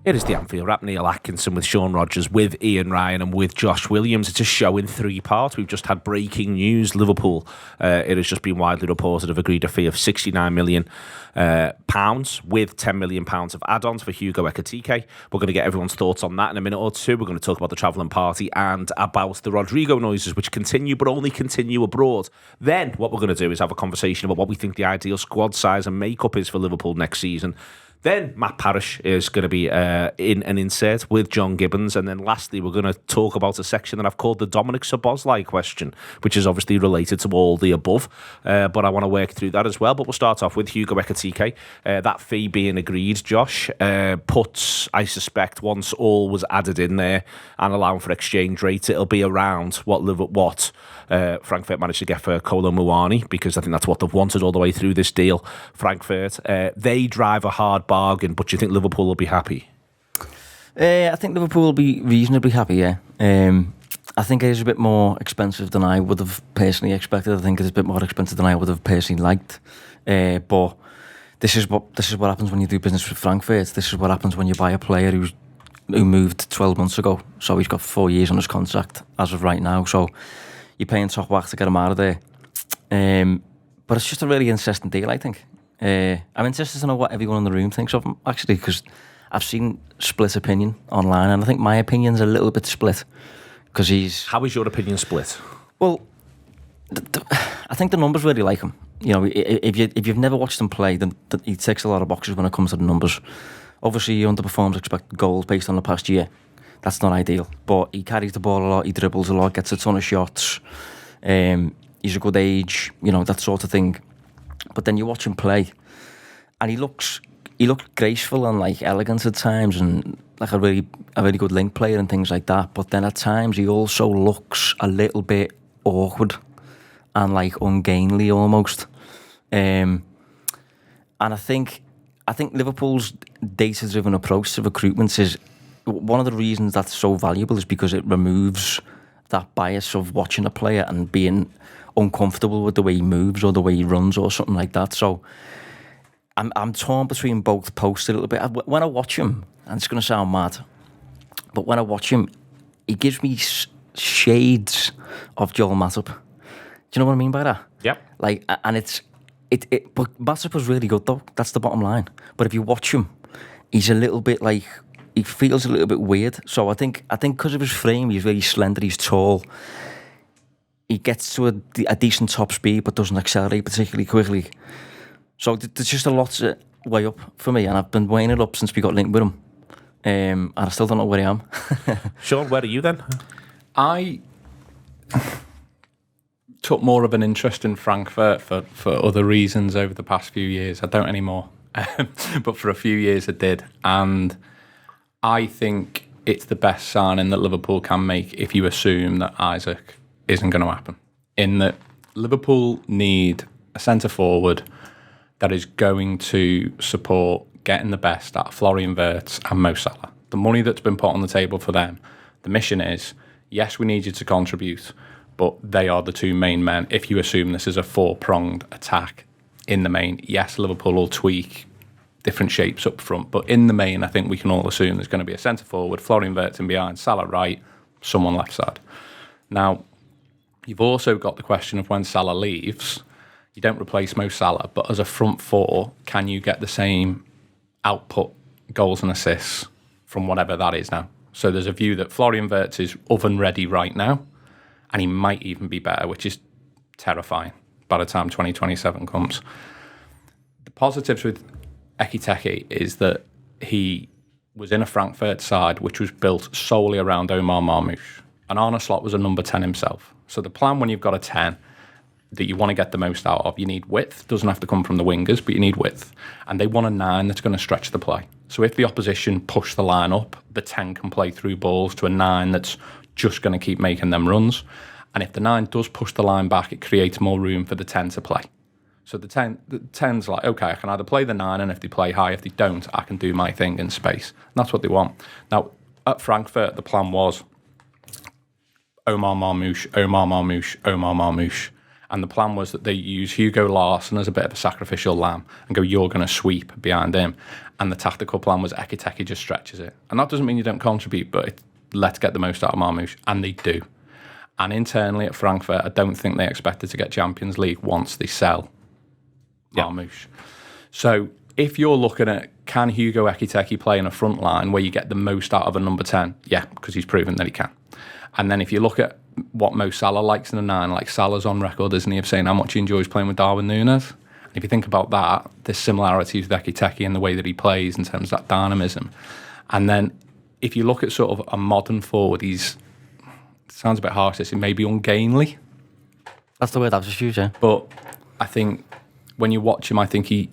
It is the Anfield Wrap. Neil Atkinson with Sean Rogers, with Ian Ryan and with Josh Williams. It's a show in 3 parts. We've just had breaking news. Liverpool, it has just been widely reported, have agreed a fee of £69 million with £10 million of add-ons for Hugo Ekitike. We're going to get everyone's thoughts on that in a minute or two. We're going to talk about the travelling party and about the Rodrygo noises, which continue, but only continue abroad. Then what we're going to do is have a conversation about what we think the ideal squad size and makeup is for Liverpool next season. Then Matt Parish is going to be in an insert with John Gibbons. And then lastly, we're going to talk about a section that I've called the Dominic Szoboszlai question, which is obviously related to all the above. But I want to work through that as well. But we'll start off with Hugo Ekitike. That fee being agreed, Josh, puts, I suspect, once all was added in there and allowing for exchange rates, it'll be around what Frankfurt managed to get for Kolo Muani, because I think that's what they've wanted all the way through this deal. Frankfurt, they drive a hard bargain, but do you think Liverpool will be happy? I think Liverpool will be reasonably happy, yeah. I think it is a bit more expensive than I would have personally expected. I think it's a bit more expensive than I would have personally liked. But this is what happens when you do business with Frankfurt. This is what happens when you buy a player who moved 12 months ago. So he's got 4 years on his contract as of right now. So you're paying top whack to get him out of there. But it's just a really interesting deal, I think. I'm interested to know what everyone in the room thinks of him, actually, because I've seen split opinion online, and I think my opinion's a little bit split. Because he's... How is your opinion split? Well, I think the numbers really like him. You know, if you've never watched him play, then he ticks a lot of boxes when it comes to the numbers. Obviously, he underperforms expected goals based on the past year. That's not ideal. But he carries the ball a lot, he dribbles a lot, gets a ton of shots. He's a good age, you know, that sort of thing. But then you watch him play, and he looks graceful and like elegant at times, and like a really good link player and things like that. But then at times he also looks a little bit awkward and like ungainly almost. And I think Liverpool's data-driven approach to recruitment is one of the reasons that's so valuable, is because it removes that bias of watching a player and being uncomfortable with the way he moves or the way he runs or something like that. So I'm torn between both posts a little bit. When I watch him, and it's going to sound mad, but when I watch him, he gives me shades of Joel Matip. Do you know what I mean by that? Yep. Like, and but Matip was really good though. That's the bottom line. But if you watch him, he's a little bit like, he feels a little bit weird. So I think because of his frame, he's very slender, he's tall. He gets to a decent top speed, but doesn't accelerate particularly quickly. So there's just a lot to weigh up for me, and I've been weighing it up since we got linked with him. And I still don't know where I am. Sean, where are you then? I took more of an interest in Frankfurt for other reasons over the past few years. I don't anymore. But for a few years I did. And I think it's the best signing that Liverpool can make if you assume that Isaac isn't going to happen. In that Liverpool need a centre-forward that is going to support getting the best out of Florian Wirtz and Mo Salah. The money that's been put on the table for them, the mission is, yes, we need you to contribute, but they are the two main men. If you assume this is a 4-pronged attack in the main, yes, Liverpool will tweak different shapes up front, but in the main, I think we can all assume there's going to be a centre-forward, Florian Wirtz in behind, Salah right, someone left side. Now, you've also got the question of when Salah leaves, you don't replace Mo Salah, but as a front four, can you get the same output, goals and assists from whatever that is now? So there's a view that Florian Wirtz is oven ready right now, and he might even be better, which is terrifying by the time 2027 comes. The positives with Ekitike is that he was in a Frankfurt side which was built solely around Omar Marmoush, and Arne Slot was a number 10 himself. So the plan when you've got a 10 that you want to get the most out of, you need width. Doesn't have to come from the wingers, but you need width. And they want a 9 that's going to stretch the play. So if the opposition push the line up, the 10 can play through balls to a 9 that's just going to keep making them runs. And if the 9 does push the line back, it creates more room for the 10 to play. So the 10's like, okay, I can either play the 9, and if they play high, if they don't, I can do my thing in space. And that's what they want. Now, at Frankfurt, the plan was Omar Marmoush, Omar Marmoush, Omar Marmoush. And the plan was that they use Hugo Larsson as a bit of a sacrificial lamb and go, you're going to sweep behind him. And the tactical plan was Ekitike just stretches it. And that doesn't mean you don't contribute, but let's get the most out of Marmoush. And they do. And internally at Frankfurt, I don't think they expected to get Champions League once they sell Marmoush. So if you're looking at, can Hugo Ekitike play in a front line where you get the most out of a number 10? Yeah, because he's proven that he can. And then if you look at what Mo Salah likes in a 9, like Salah's on record, isn't he, of saying how much he enjoys playing with Darwin Núñez? And if you think about that, there's similarities with Ekitike in the way that he plays in terms of that dynamism. And then if you look at sort of a modern forward, it sounds a bit harsh, this, he may be ungainly. That's the word I've just used, yeah. But I think when you watch him, I think he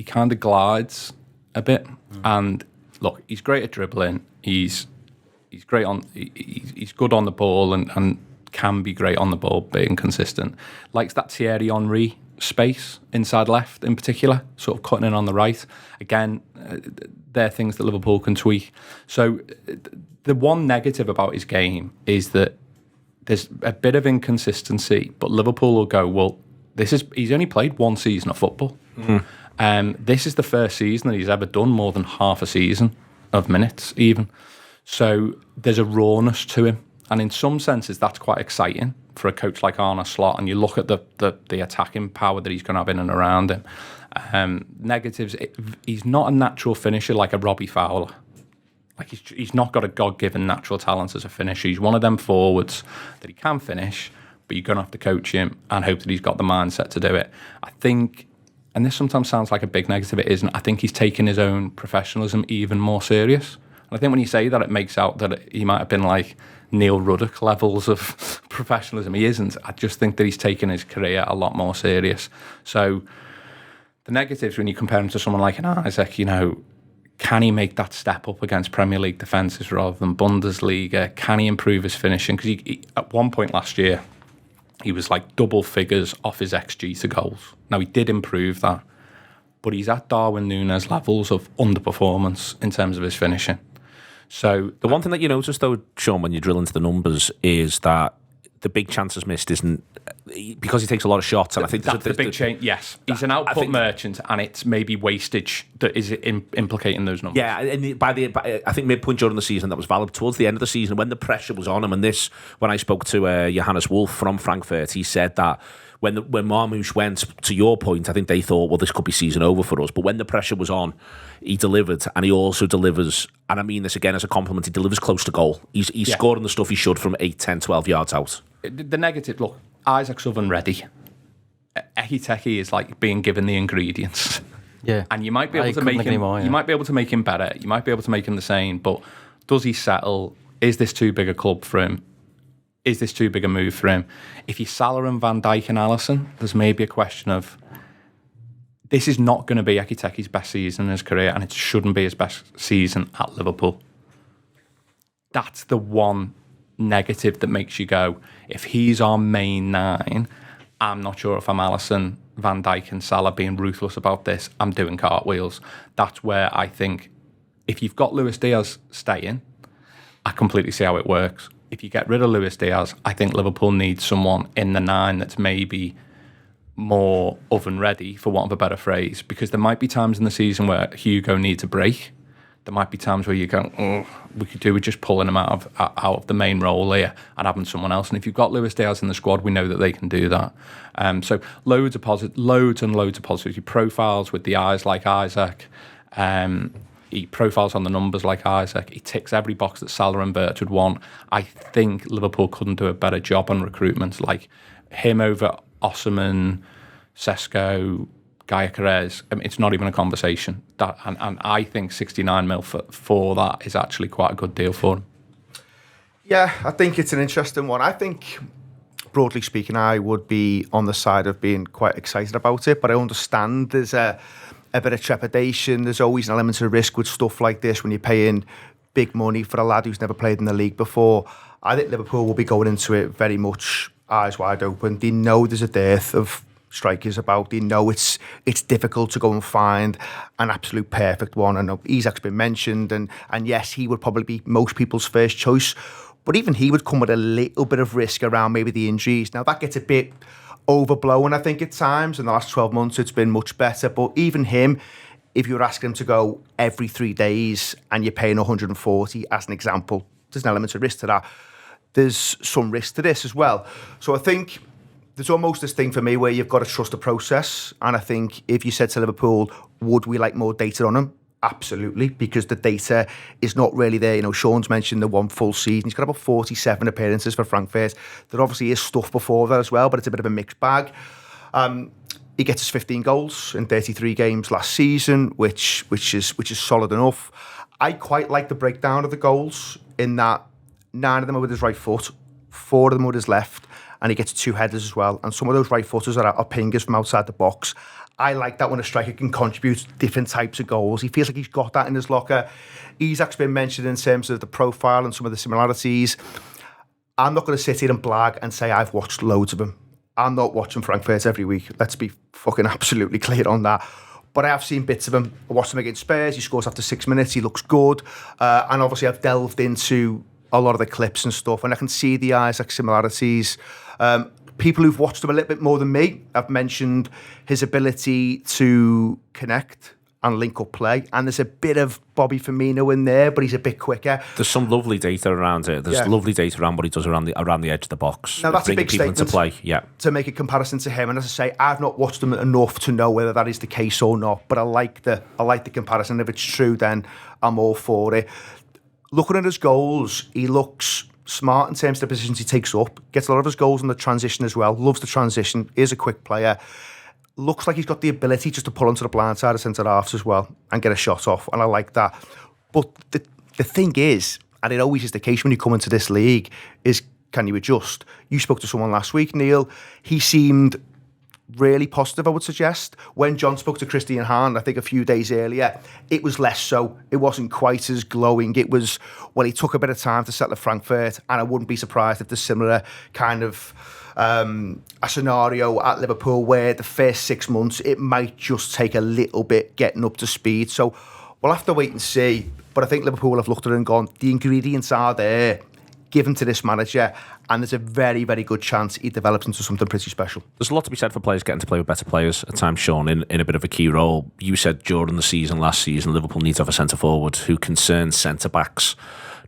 kind of glides a bit. And look, he's great at dribbling. He's great he's good on the ball and can be great on the ball, being consistent. Likes that Thierry Henry space inside left in particular, sort of cutting in on the right. Again, they're things that Liverpool can tweak. So the one negative about his game is that there's a bit of inconsistency, but Liverpool will go, well, he's only played one season of football. This is the first season that he's ever done more than half a season of minutes even. So there's a rawness to him. And in some senses, that's quite exciting for a coach like Arne Slot. And you look at the attacking power that he's going to have in and around him. Negatives, he's not a natural finisher like a Robbie Fowler. Like he's not got a God-given natural talent as a finisher. He's one of them forwards that he can finish, but you're going to have to coach him and hope that he's got the mindset to do it. I think, and this sometimes sounds like a big negative, it isn't. I think he's taken his own professionalism even more serious. And I think when you say that, it makes out that he might have been like Neil Ruddock levels of professionalism. He isn't. I just think that he's taken his career a lot more serious. So the negatives, when you compare him to someone like an Isaac, can he make that step up against Premier League defences rather than Bundesliga? Can he improve his finishing? Because he, at one point last year, he was like double figures off his XG to goals. Now, he did improve that, but he's at Darwin Núñez levels of underperformance in terms of his finishing. So the one thing that you notice, though, Sean, when you drill into the numbers, is that the big chances missed isn't because he takes a lot of shots, and I think that's the big change. Yes, he's an output merchant, and it's maybe wastage that is implicating those numbers. Yeah, and I think midpoint during the season that was valid. Towards the end of the season, when the pressure was on him, and this, when I spoke to Johannes Wolf from Frankfurt, he said that when Marmoush went, to your point, I think they thought, well, this could be season over for us. But when the pressure was on, he delivered, and he also delivers, and I mean this again as a compliment, he delivers close to goal. He's scoring the stuff he should from 8, 10, 12 yards out. The negative, look, Isaac's oven ready. Ekitike is like being given the ingredients. Yeah. And you might be able to make him you might be able to make him better. You might be able to make him the same, but does he settle? Is this too big a club for him? Is this too big a move for him? If you Salah and Van Dijk and Alisson, there's maybe a question of this is not going to be Ekitike's best season in his career, and it shouldn't be his best season at Liverpool. That's the one negative that makes you go, if he's our main 9, I'm not sure if I'm Alisson, Van Dijk and Salah being ruthless about this, I'm doing cartwheels. That's where I think if you've got Luis Diaz staying, I completely see how it works. If you get rid of Luis Diaz, I think Liverpool needs someone in the 9 that's maybe more oven ready, for want of a better phrase, because there might be times in the season where Hugo needs a break. There might be times where you go, we could do with just pulling him out of the main role here and having someone else. And if you've got Luis Diaz in the squad, we know that they can do that. So loads and loads of positivity. Profiles with the eyes like Isaac. He profiles on the numbers like Isaac. He ticks every box that Salah and Birch would want. I think Liverpool couldn't do a better job on recruitment. Like him over Osimhen, Sesko, Gaia Carrez, I mean, it's not even a conversation. And I think 69 mil for that is actually quite a good deal for him. Yeah, I think it's an interesting one. I think, broadly speaking, I would be on the side of being quite excited about it, but I understand there's a bit of trepidation. There's always an element of risk with stuff like this when you're paying big money for a lad who's never played in the league before. I think Liverpool will be going into it very much eyes wide open. They know there's a dearth of strikers about. They know it's difficult to go and find an absolute perfect one. I know Isaac's been mentioned, and yes, he would probably be most people's first choice, but even he would come with a little bit of risk around maybe the injuries. Now that gets a bit overblown, I think, at times. In the last 12 months, it's been much better. But even him, if you were asking him to go every 3 days and you're paying 140, as an example, there's an element of risk to that. There's some risk to this as well. So I think there's almost this thing for me where you've got to trust the process. And I think if you said to Liverpool, would we like more data on him? Absolutely, because the data is not really there. You know, Sean's mentioned the one full season. He's got about 47 appearances for Frankfurt. There obviously is stuff before that as well, but it's a bit of a mixed bag. He gets his 15 goals in 33 games last season, which is solid enough. I quite like the breakdown of the goals in that 9 of them are with his right foot, 4 of them with his left, and he gets 2 headers as well. And some of those right footers are pingers from outside the box. I like that when a striker can contribute different types of goals. He feels like he's got that in his locker. Isak's been mentioned in terms of the profile and some of the similarities. I'm not going to sit here and blag and say I've watched loads of him. I'm not watching Frankfurt every week. Let's be fucking absolutely clear on that. But I have seen bits of him. I watched him against Spurs. He scores after 6 minutes. He looks good. And obviously I've delved into a lot of the clips and stuff, and I can see the Isak similarities. People who've watched him a little bit more than me have mentioned his ability to connect and link up play, and there's a bit of Bobby Firmino in there, but he's a bit quicker. There's some lovely data around it. There's lovely data around what he does around the edge of the box. Now that's a big people statement into play. Yeah, to make a comparison to him. And as I say, I've not watched him enough to know whether that is the case or not. But I like the comparison. If it's true, then I'm all for it. Looking at his goals, he looks smart in terms of the positions he takes up. Gets a lot of his goals in the transition as well. Loves the transition. Is a quick player. Looks like he's got the ability just to pull onto the blind side of centre-halves as well and get a shot off. And I like that. But the thing is, and it always is the case when you come into this league, is can you adjust? You spoke to someone last week, Neil. He seemed really positive, I would suggest. When John spoke to Christian Hahn, I think a few days earlier, it was less so. It wasn't quite as glowing. It was, well, he took a bit of time to settle at Frankfurt, and I wouldn't be surprised if there's similar kind of a scenario at Liverpool where the first 6 months, it might just take a little bit getting up to speed. So we'll have to wait and see. But I think Liverpool will have looked at it and gone, the ingredients are there, given to this manager, and there's a very, very good chance he develops into something pretty special. There's a lot to be said for players getting to play with better players at times, Sean, in a bit of a key role. You said during the season, last season, Liverpool needs to have a centre-forward who concerns centre-backs,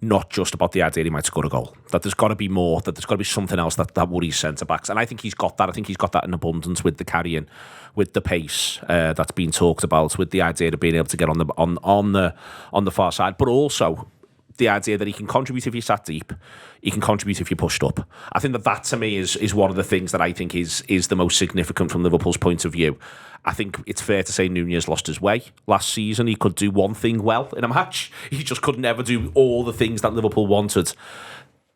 not just about the idea he might score a goal. That there's got to be more, that there's got to be something else that worries centre-backs. And I think he's got that. I think he's got that in abundance with the carrying, with the pace that's been talked about, with the idea of being able to get on the far side, but also the idea that he can contribute if you sat deep, he can contribute if you pushed up. I think that to me is one of the things that I think is the most significant from Liverpool's point of view. I think it's fair to say Nunez lost his way last season. He could do one thing well in a match. He just could never do all the things that Liverpool wanted.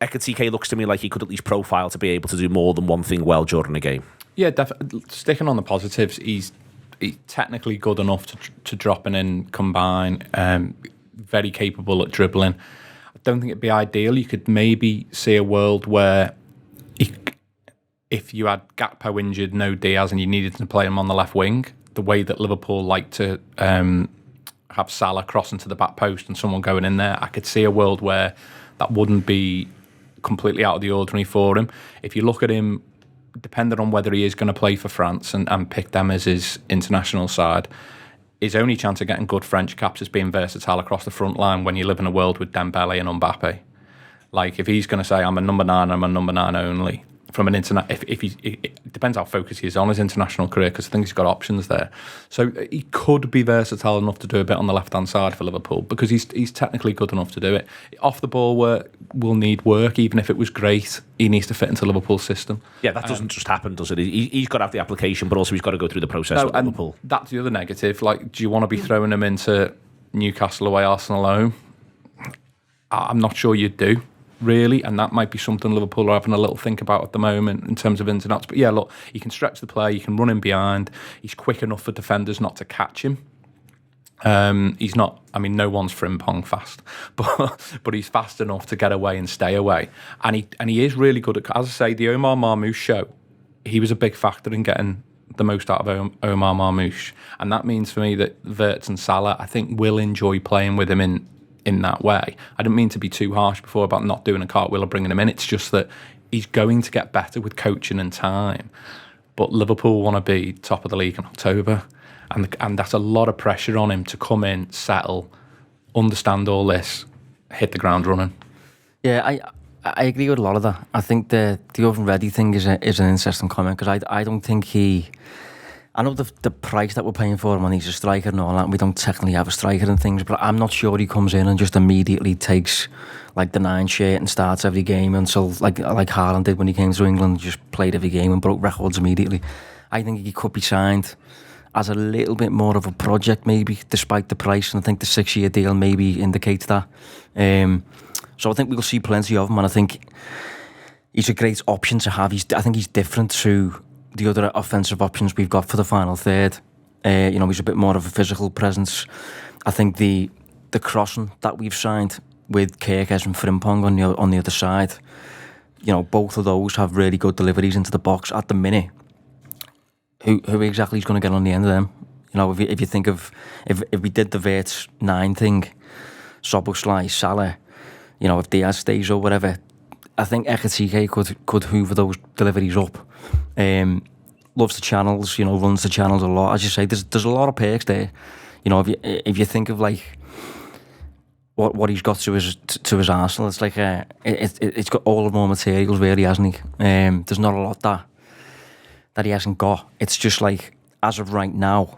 Ekitike looks to me like he could at least profile to be able to do more than one thing well during a game. Yeah, definitely. Sticking on the positives, he's technically good enough to drop in and combine. Very capable at dribbling. I don't think it'd be ideal. You could maybe see a world where if you had Gakpo injured, no Diaz, and you needed to play him on the left wing, the way that Liverpool like to have Salah crossing to the back post and someone going in there, I could see a world where that wouldn't be completely out of the ordinary for him. If you look at him, depending on whether he is going to play for France and pick them as his international side, his only chance of getting good French caps is being versatile across the front line when you live in a world with Dembele and Mbappe. Like, if he's going to say, I'm a number 9, I'm a number 9 only, from an it depends how focused he is on his international career, because I think he's got options there. So he could be versatile enough to do a bit on the left-hand side for Liverpool, because he's technically good enough to do it. Off the ball work will need work, even if it was great. He needs to fit into Liverpool's system. Yeah, that doesn't just happen, does it? He's got to have the application, but also he's got to go through the process with Liverpool. That's the other negative. Like, do you want to be throwing him into Newcastle away, Arsenal home? I'm not sure you do, really, and that might be something Liverpool are having a little think about at the moment in terms of ins and outs. But yeah, look, you can stretch the play, you can run him behind. He's quick enough for defenders not to catch him. He's not, I mean, no one's Frimpong fast, but he's fast enough to get away and stay away. And he is really good at, as I say, the Omar Marmoush show, he was a big factor in getting the most out of Omar Marmoush. And that means for me that Wirtz and Salah, I think, will enjoy playing with him in that way. I didn't mean to be too harsh before about not doing a cartwheel or bringing him in. It's just that he's going to get better with coaching and time. but Liverpool want to be top of the league in October, and that's a lot of pressure on him to come in, settle, understand all this, hit the ground running. Yeah, I agree with a lot of that. I think the oven ready thing is an interesting comment, because I don't think I know the price that we're paying for him, and he's a striker and all that. We don't technically have a striker and things, but I'm not sure he comes in and just immediately takes like the 9 shirt and starts every game until like Haaland did when he came to England, just played every game and broke records immediately. I think he could be signed as a little bit more of a project, maybe, despite the price, and I think the 6-year deal maybe indicates that. So I think we'll see plenty of him, and I think he's a great option to have. I think he's different to the other offensive options we've got for the final third. He's a bit more of a physical presence. I think the crossing that we've signed with Kerkez and Frimpong on the other side, both of those have really good deliveries into the box at the minute. Who exactly is going to get on the end of them? If you think of if we did the Wirtz 9 thing, Szoboszlai, Salah, if Diaz stays or whatever, I think Ekitike could hoover those deliveries up. Loves the channels, runs the channels a lot. As you say, there's a lot of perks there. If you think of like what he's got to his arsenal, it's like it's got all the raw materials, really, hasn't he? There's not a lot that he hasn't got. It's just like, as of right now,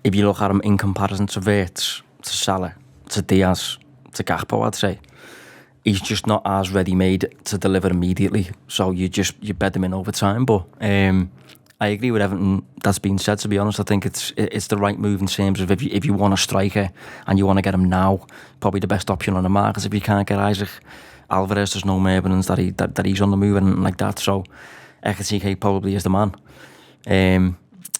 if you look at him in comparison to Wirtz, to Salah, to Diaz, to Gakpo, I'd say he's just not as ready-made to deliver immediately. So you bed him in over time. But I agree with everything that's been said, to be honest. I think it's the right move in terms of if you want a striker and you want to get him now, probably the best option on the market. If you can't get Isaac Alvarez, there's no evidence that he's on the move and like that. So Ekitike probably is the man.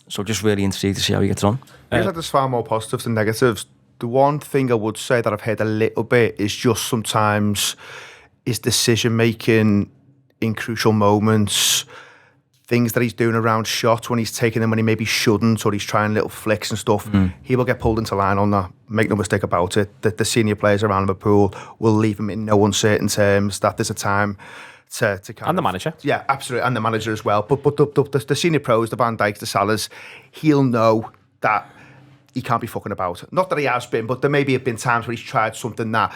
So just really interested to see how he gets on. I feel like there's far more positives than negatives. The one thing I would say that I've heard a little bit is just sometimes his decision making in crucial moments, things that he's doing around shots when he's taking them when he maybe shouldn't, or he's trying little flicks and stuff. He will get pulled into line on that. Make no mistake about it. The senior players around Liverpool will leave him in no uncertain terms that there's a time to kind and the manager. Yeah, absolutely, and the manager as well. But the senior pros, the Van Dijks, the Salahs, he'll know that he can't be fucking about. Not that he has been, but there maybe have been times where he's tried something that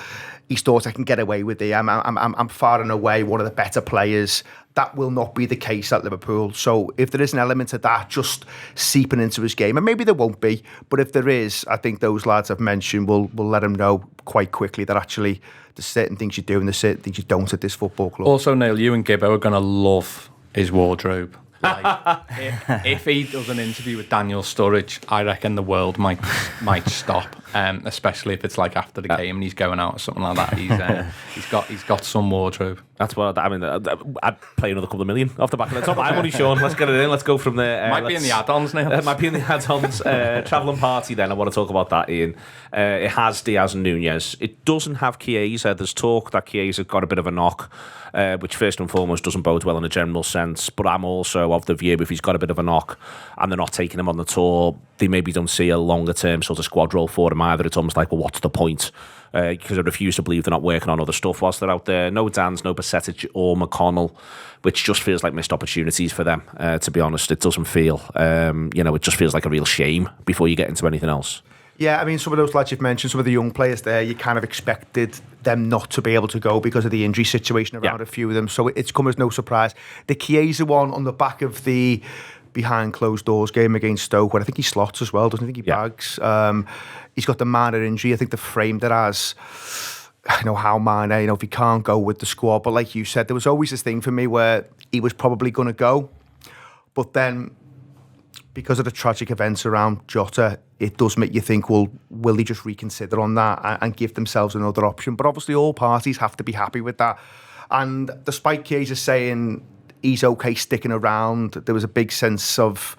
he's thought, I can get away with it. I'm far and away one of the better players. That will not be the case at Liverpool. So if there is an element of that just seeping into his game, and maybe there won't be, but if there is, I think those lads I've mentioned will let him know quite quickly that actually there's certain things you do and there's certain things you don't at this football club. Also, Neil, you and Gibbo are going to love his wardrobe. Like, if he does an interview with Daniel Sturridge, I reckon the world might stop. Especially if it's like after the game and he's going out or something like that. He's got some wardrobe. That's what I mean. I'd play another couple of million off the back of the top. I'm only Sean. Let's get it in. Let's go from there. Might be in the add-ons now. It might be in the add-ons. Travelling party. Then I want to talk about that, Ian. It has Diaz and Nunez. It doesn't have Chiesa. There's talk that Chiesa got a bit of a knock, which first and foremost doesn't bode well in a general sense. But I'm also of the view if he's got a bit of a knock and they're not taking him on the tour, they maybe don't see a longer term sort of squad role for him either. It's almost like, well, what's the point? Because I refuse to believe they're not working on other stuff whilst they're out there. No Dans, no Basetic or McConnell, which just feels like missed opportunities for them, to be honest. It doesn't feel, it just feels like a real shame before you get into anything else. Yeah, I mean, some of those lads you've mentioned, some of the young players there, you kind of expected them not to be able to go because of the injury situation around a few of them. So it's come as no surprise. The Chiesa one on the back of the behind closed doors game against Stoke, where I think he slots as well, doesn't he? He bags. He's got the minor injury. I think they framed it as, how minor, if he can't go with the squad. But like you said, there was always this thing for me where he was probably going to go. But then, because of the tragic events around Jota, it does make you think, well, will they just reconsider on that and give themselves another option? But obviously all parties have to be happy with that. And despite Chiesa saying he's okay sticking around, there was a big sense of,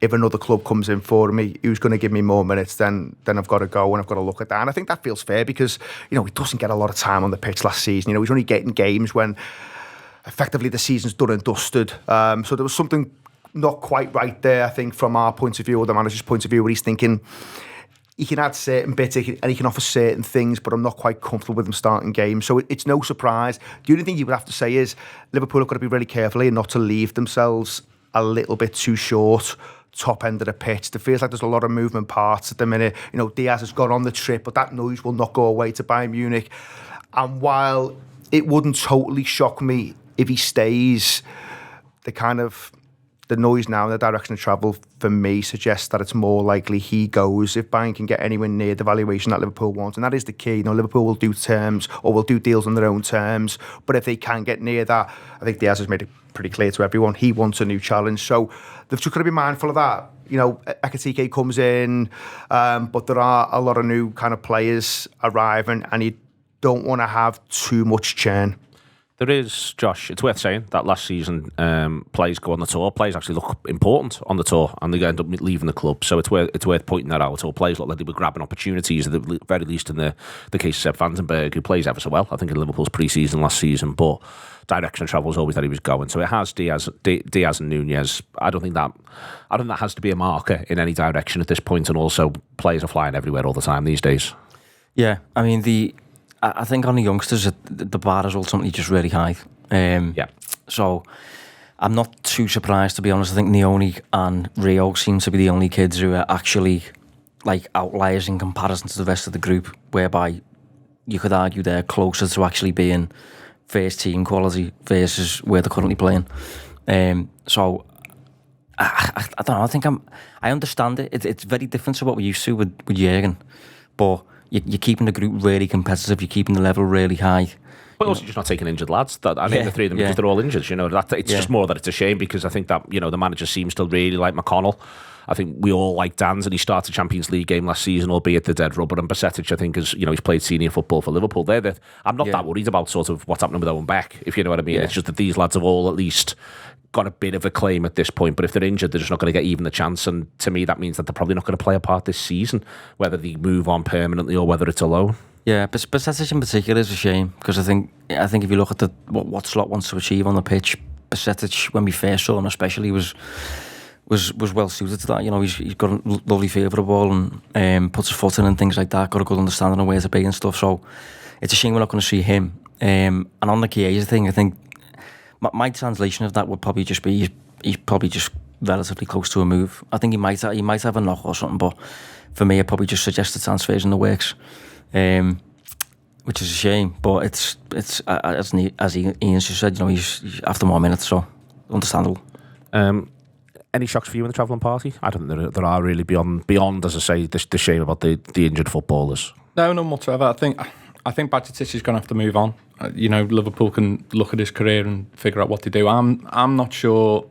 if another club comes in for me, who's going to give me more minutes, then I've got to go and I've got to look at that. And I think that feels fair because, he doesn't get a lot of time on the pitch last season. He's only getting games when effectively the season's done and dusted. So there was something not quite right there, I think, from our point of view or the manager's point of view, where he's thinking he can add certain bits and he can offer certain things, but I'm not quite comfortable with him starting games. So it's no surprise. The only thing you would have to say is Liverpool have got to be really careful here not to leave themselves a little bit too short, top end of the pitch. It feels like there's a lot of moving parts at the minute. You know, Diaz has gone on the trip, but that noise will not go away to Bayern Munich. And while it wouldn't totally shock me if he stays, the noise now and the direction of travel for me suggests that it's more likely he goes if Bayern can get anywhere near the valuation that Liverpool want. And that is the key. You know, Liverpool will do terms or will do deals on their own terms. But if they can get near that, I think Diaz has made it pretty clear to everyone he wants a new challenge. So they've just got to be mindful of that. You know, Ekitike comes in, but there are a lot of new kind of players arriving, and you don't want to have too much churn. There is, Josh, it's worth saying that last season players go on the tour. Players actually look important on the tour, and they end up leaving the club. So it's worth pointing that out. Or players look like they were grabbing opportunities, at the very least in the case of Seb Vandenberg, who plays ever so well, I think, in Liverpool's pre-season last season. But direction of travel was always that he was going. So it has Diaz and Nunez. I don't think that has to be a marker in any direction at this point. And also, players are flying everywhere all the time these days. Yeah, I mean, I think on the youngsters, the bar is ultimately just really high. So I'm not too surprised, to be honest. I think Neoni and Rio seem to be the only kids who are actually like outliers in comparison to the rest of the group, whereby you could argue they're closer to actually being first team quality versus where they're currently playing. So I don't know. I think I understand it. It's very different to what we used to with Jürgen, but you're keeping the group really competitive. You're keeping the level really high. But also just not taking injured lads. I named the three of them because they're all injured. You know, it's just more that it's a shame, because I think that, you know, the manager seems to really like McConnell. I think we all like Dan's, and he started a Champions League game last season, albeit the dead rubber. And Bajcetic, I think, is, you know, he's played senior football for Liverpool. I'm not that worried about sort of what's happening with Owen Beck, if you know what I mean. It's just that these lads have all at least got a bit of a claim at this point, but if they're injured, they're just not going to get even the chance. And to me, that means that they're probably not going to play a part this season, whether they move on permanently or whether it's a loan. Yeah, but Bajcetic in particular is a shame, because I think if you look at what Slot wants to achieve on the pitch, Bajcetic, when we first saw him especially, was well suited to that. You know, he's got a lovely feel for the ball and puts his foot in and things like that. Got a good understanding of where to be and stuff. So it's a shame we're not going to see him. And on the Chiesa thing, I think my translation of that would probably just be he's probably just relatively close to a move. I think he might have a knock or something, but for me, it probably just suggests the transfer's in the works, which is a shame. But it's as Ian just said, you know, he's after more minutes, so understandable. Any shocks for you in the travelling party? I don't think there are really beyond, as I say, the shame about the injured footballers. No, none whatsoever. I think Bajcetic is going to have to move on. You know, Liverpool can look at his career and figure out what to do. I'm not sure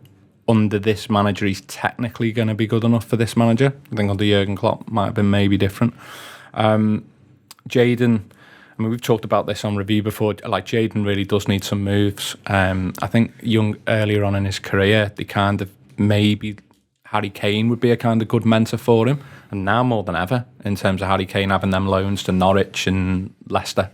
under this manager he's technically going to be good enough for this manager. I think under Jurgen Klopp might have been maybe different. Jadon, I mean, we've talked about this on review before. Like, Jadon really does need some moves. I think earlier on in his career, they kind of maybe Harry Kane would be a kind of good mentor for him. And now more than ever, in terms of Harry Kane having them loans to Norwich and Leicester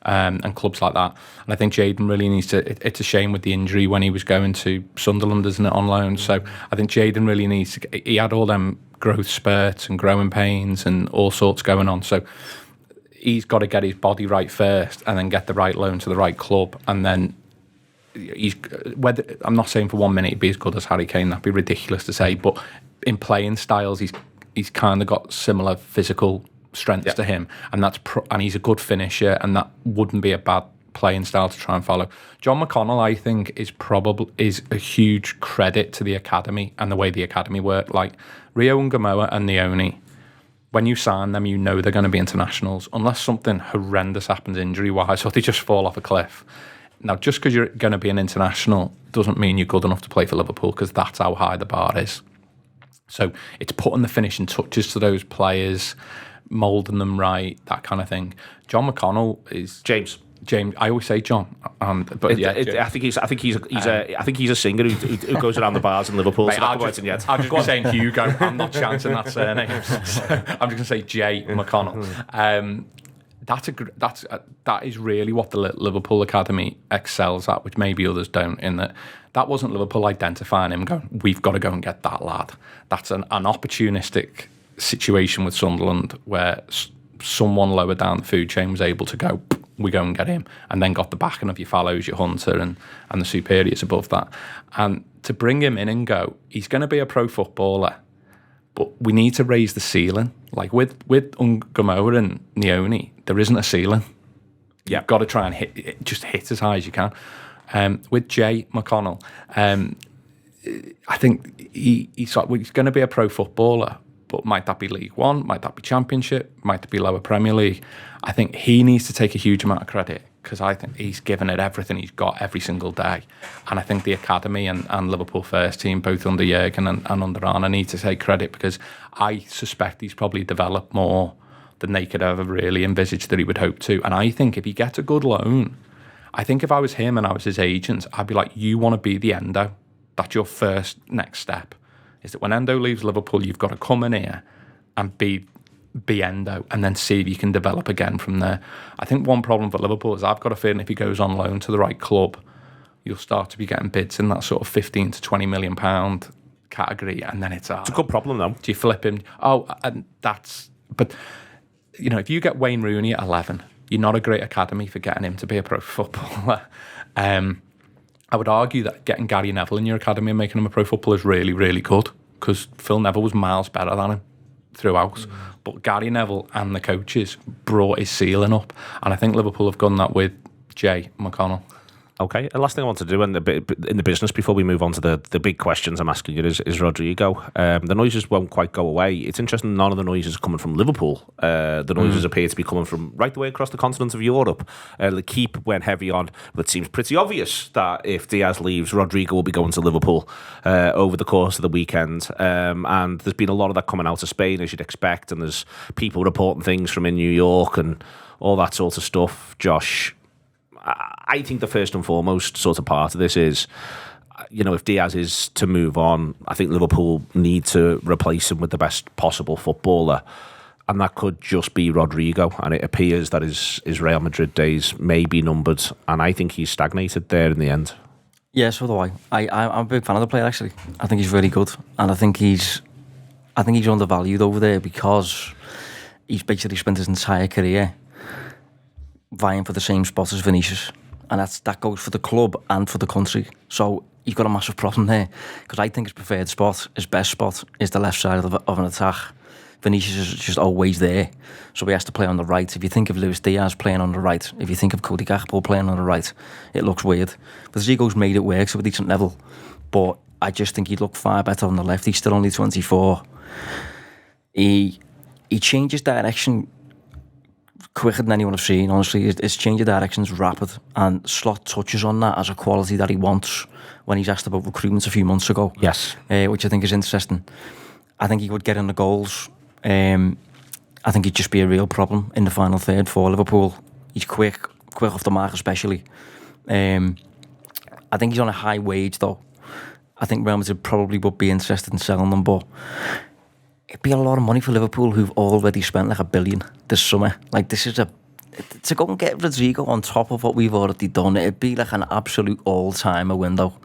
and clubs like that. And I think Jadon really needs to... It's a shame with the injury when he was going to Sunderland, isn't it, on loan? So I think Jadon really needs to... He had all them growth spurts and growing pains and all sorts going on. So he's got to get his body right first and then get the right loan to the right club. And then I'm not saying for 1 minute he'd be as good as Harry Kane. That'd be ridiculous to say. But in playing styles, he's kind of got similar physical strengths to him, and and he's a good finisher, and that wouldn't be a bad playing style to try and follow. John McConnell, I think, is a huge credit to the academy and the way the academy work. Like Rio and Gamoa and Neoni, when you sign them, you know they're going to be internationals, unless something horrendous happens injury-wise or they just fall off a cliff. Now, just because you're going to be an international doesn't mean you're good enough to play for Liverpool, because that's how high the bar is. So it's putting the finishing touches to those players, moulding them right, that kind of thing. John McConnell is James. I always say John, but I think he's a singer who goes around the bars in Liverpool. Mate, I'm just going to say Hugo. I'm not chancing that surname. So I'm just going to say J McConnell. That is really what the Liverpool Academy excels at, which maybe others don't. In that wasn't Liverpool identifying him, going, we've got to go and get that lad. That's an opportunistic situation with Sunderland where someone lower down the food chain was able to go, we go and get him, and then got the backing of your Fallows, your Hunter, and the superiors above that. And to bring him in and go, he's going to be a pro footballer, but we need to raise the ceiling. Like with Ungamoa and Neoni, there isn't a ceiling. Yeah. You've got to try and hit as high as you can. With Jay McConnell, I think he's going to be a pro footballer, but might that be League One? Might that be Championship? Might that be lower Premier League? I think he needs to take a huge amount of credit, because I think he's given it everything he's got every single day. And I think the academy and Liverpool first team, both under Jurgen and under Arne, need to take credit, because I suspect he's probably developed more than they could ever really envisage that he would hope to. And I think if he gets a good loan, I think if I was him and I was his agent, I'd be like, you want to be the Endo. That's your first next step. Is that when Endo leaves Liverpool, you've got to come in here and be Endo, and then see if you can develop again from there. I think one problem for Liverpool is I've got a feeling if he goes on loan to the right club, you'll start to be getting bids in that sort of 15 to 20 million pound category, and then it's a good problem, though. Do you flip him? Oh, and but you know, if you get Wayne Rooney at 11, you're not a great academy for getting him to be a pro footballer. I would argue that getting Gary Neville in your academy and making him a pro footballer is really, really good, because Phil Neville was miles better than him throughout. But Gary Neville and the coaches brought his ceiling up, and I think Liverpool have done that with Jay McConnell. Okay, and last thing I want to do in the business before we move on to the big questions I'm asking you is Rodrygo. The noises won't quite go away. It's interesting, none of the noises are coming from Liverpool. The noises appear to be coming from right the way across the continent of Europe. The keep went heavy on, but it seems pretty obvious that if Diaz leaves, Rodrigo will be going to Liverpool over the course of the weekend. And there's been a lot of that coming out of Spain, as you'd expect, and there's people reporting things from in New York and all that sort of stuff. Josh, I think the first and foremost sort of part of this is, you know, if Diaz is to move on, I think Liverpool need to replace him with the best possible footballer, and that could just be Rodrigo. And it appears that his Real Madrid days may be numbered, and I think he's stagnated there in the end. Yeah, so do I. I'm a big fan of the player, actually. I think he's really good, and I think he's undervalued over there, because he's basically spent his entire career vying for the same spot as Vinicius, and that goes for the club and for the country. So he's got a massive problem there, because I think his preferred spot, his best spot, is the left side of an attack. Vinicius is just always there, so he has to play on the right. If you think of Luis Diaz playing on the right, if you think of Cody Gakpo playing on the right, it looks weird. But Zigo's made it work to a decent level, but I just think he'd look far better on the left. He's still only 24. He changes direction quicker than anyone I've seen, honestly. His change of direction is rapid, and Slot touches on that as a quality that he wants when he's asked about recruitment a few months ago. Yes. Which I think is interesting. I think he would get in the goals. I think he'd just be a real problem in the final third for Liverpool. He's quick off the mark especially. I think he's on a high wage though. I think Real Madrid probably would be interested in selling them, but it'd be a lot of money for Liverpool, who've already spent like $1 billion this summer. Like, this is to go and get Rodrigo on top of what we've already done. It'd be like an absolute all-timer window.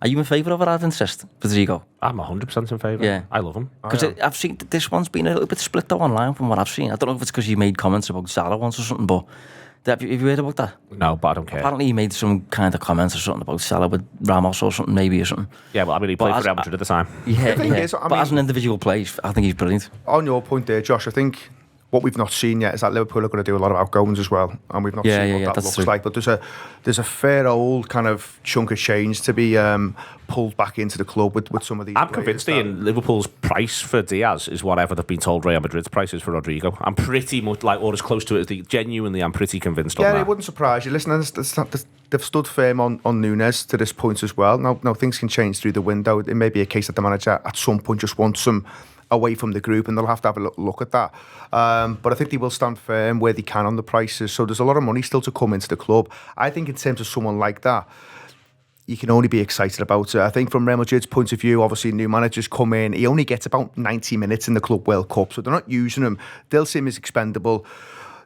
Are you in favour of it, I've insist, Rodrigo? I'm 100% in favour. Yeah. I love him. Because I've seen this one's been a little bit split though online from what I've seen. I don't know if it's because you made comments about Salah once or something, but have you heard about that? No, but I don't care. Apparently he made some kind of comments or something about Salah with Ramos or something, maybe, or something. Yeah, well, I mean, he played for Real Madrid at the time. Yeah, The thing is, I but mean, as an individual player, I think he's brilliant. On your point there, Josh, I think what we've not seen yet is that Liverpool are going to do a lot of outgoings as well, and we've not seen what that looks like. But there's a fair old kind of chunk of change to be pulled back into the club with some of these. I'm convinced Ian, Liverpool's price for Diaz is whatever they've been told Real Madrid's price is for Rodrigo. I'm pretty much like, or as close to it as genuinely, I'm pretty convinced on that. Yeah, it wouldn't surprise you. Listen, they've stood firm on Núñez to this point as well. Now things can change through the window. It may be a case that the manager at some point just wants some away from the group, and they'll have to have a look at that. But I think they will stand firm where they can on the prices. So there's a lot of money still to come into the club. I think in terms of someone like that, you can only be excited about it. I think from Real Madrid's point of view, obviously new managers come in. He only gets about 90 minutes in the Club World Cup, so they're not using him. They'll see him as expendable.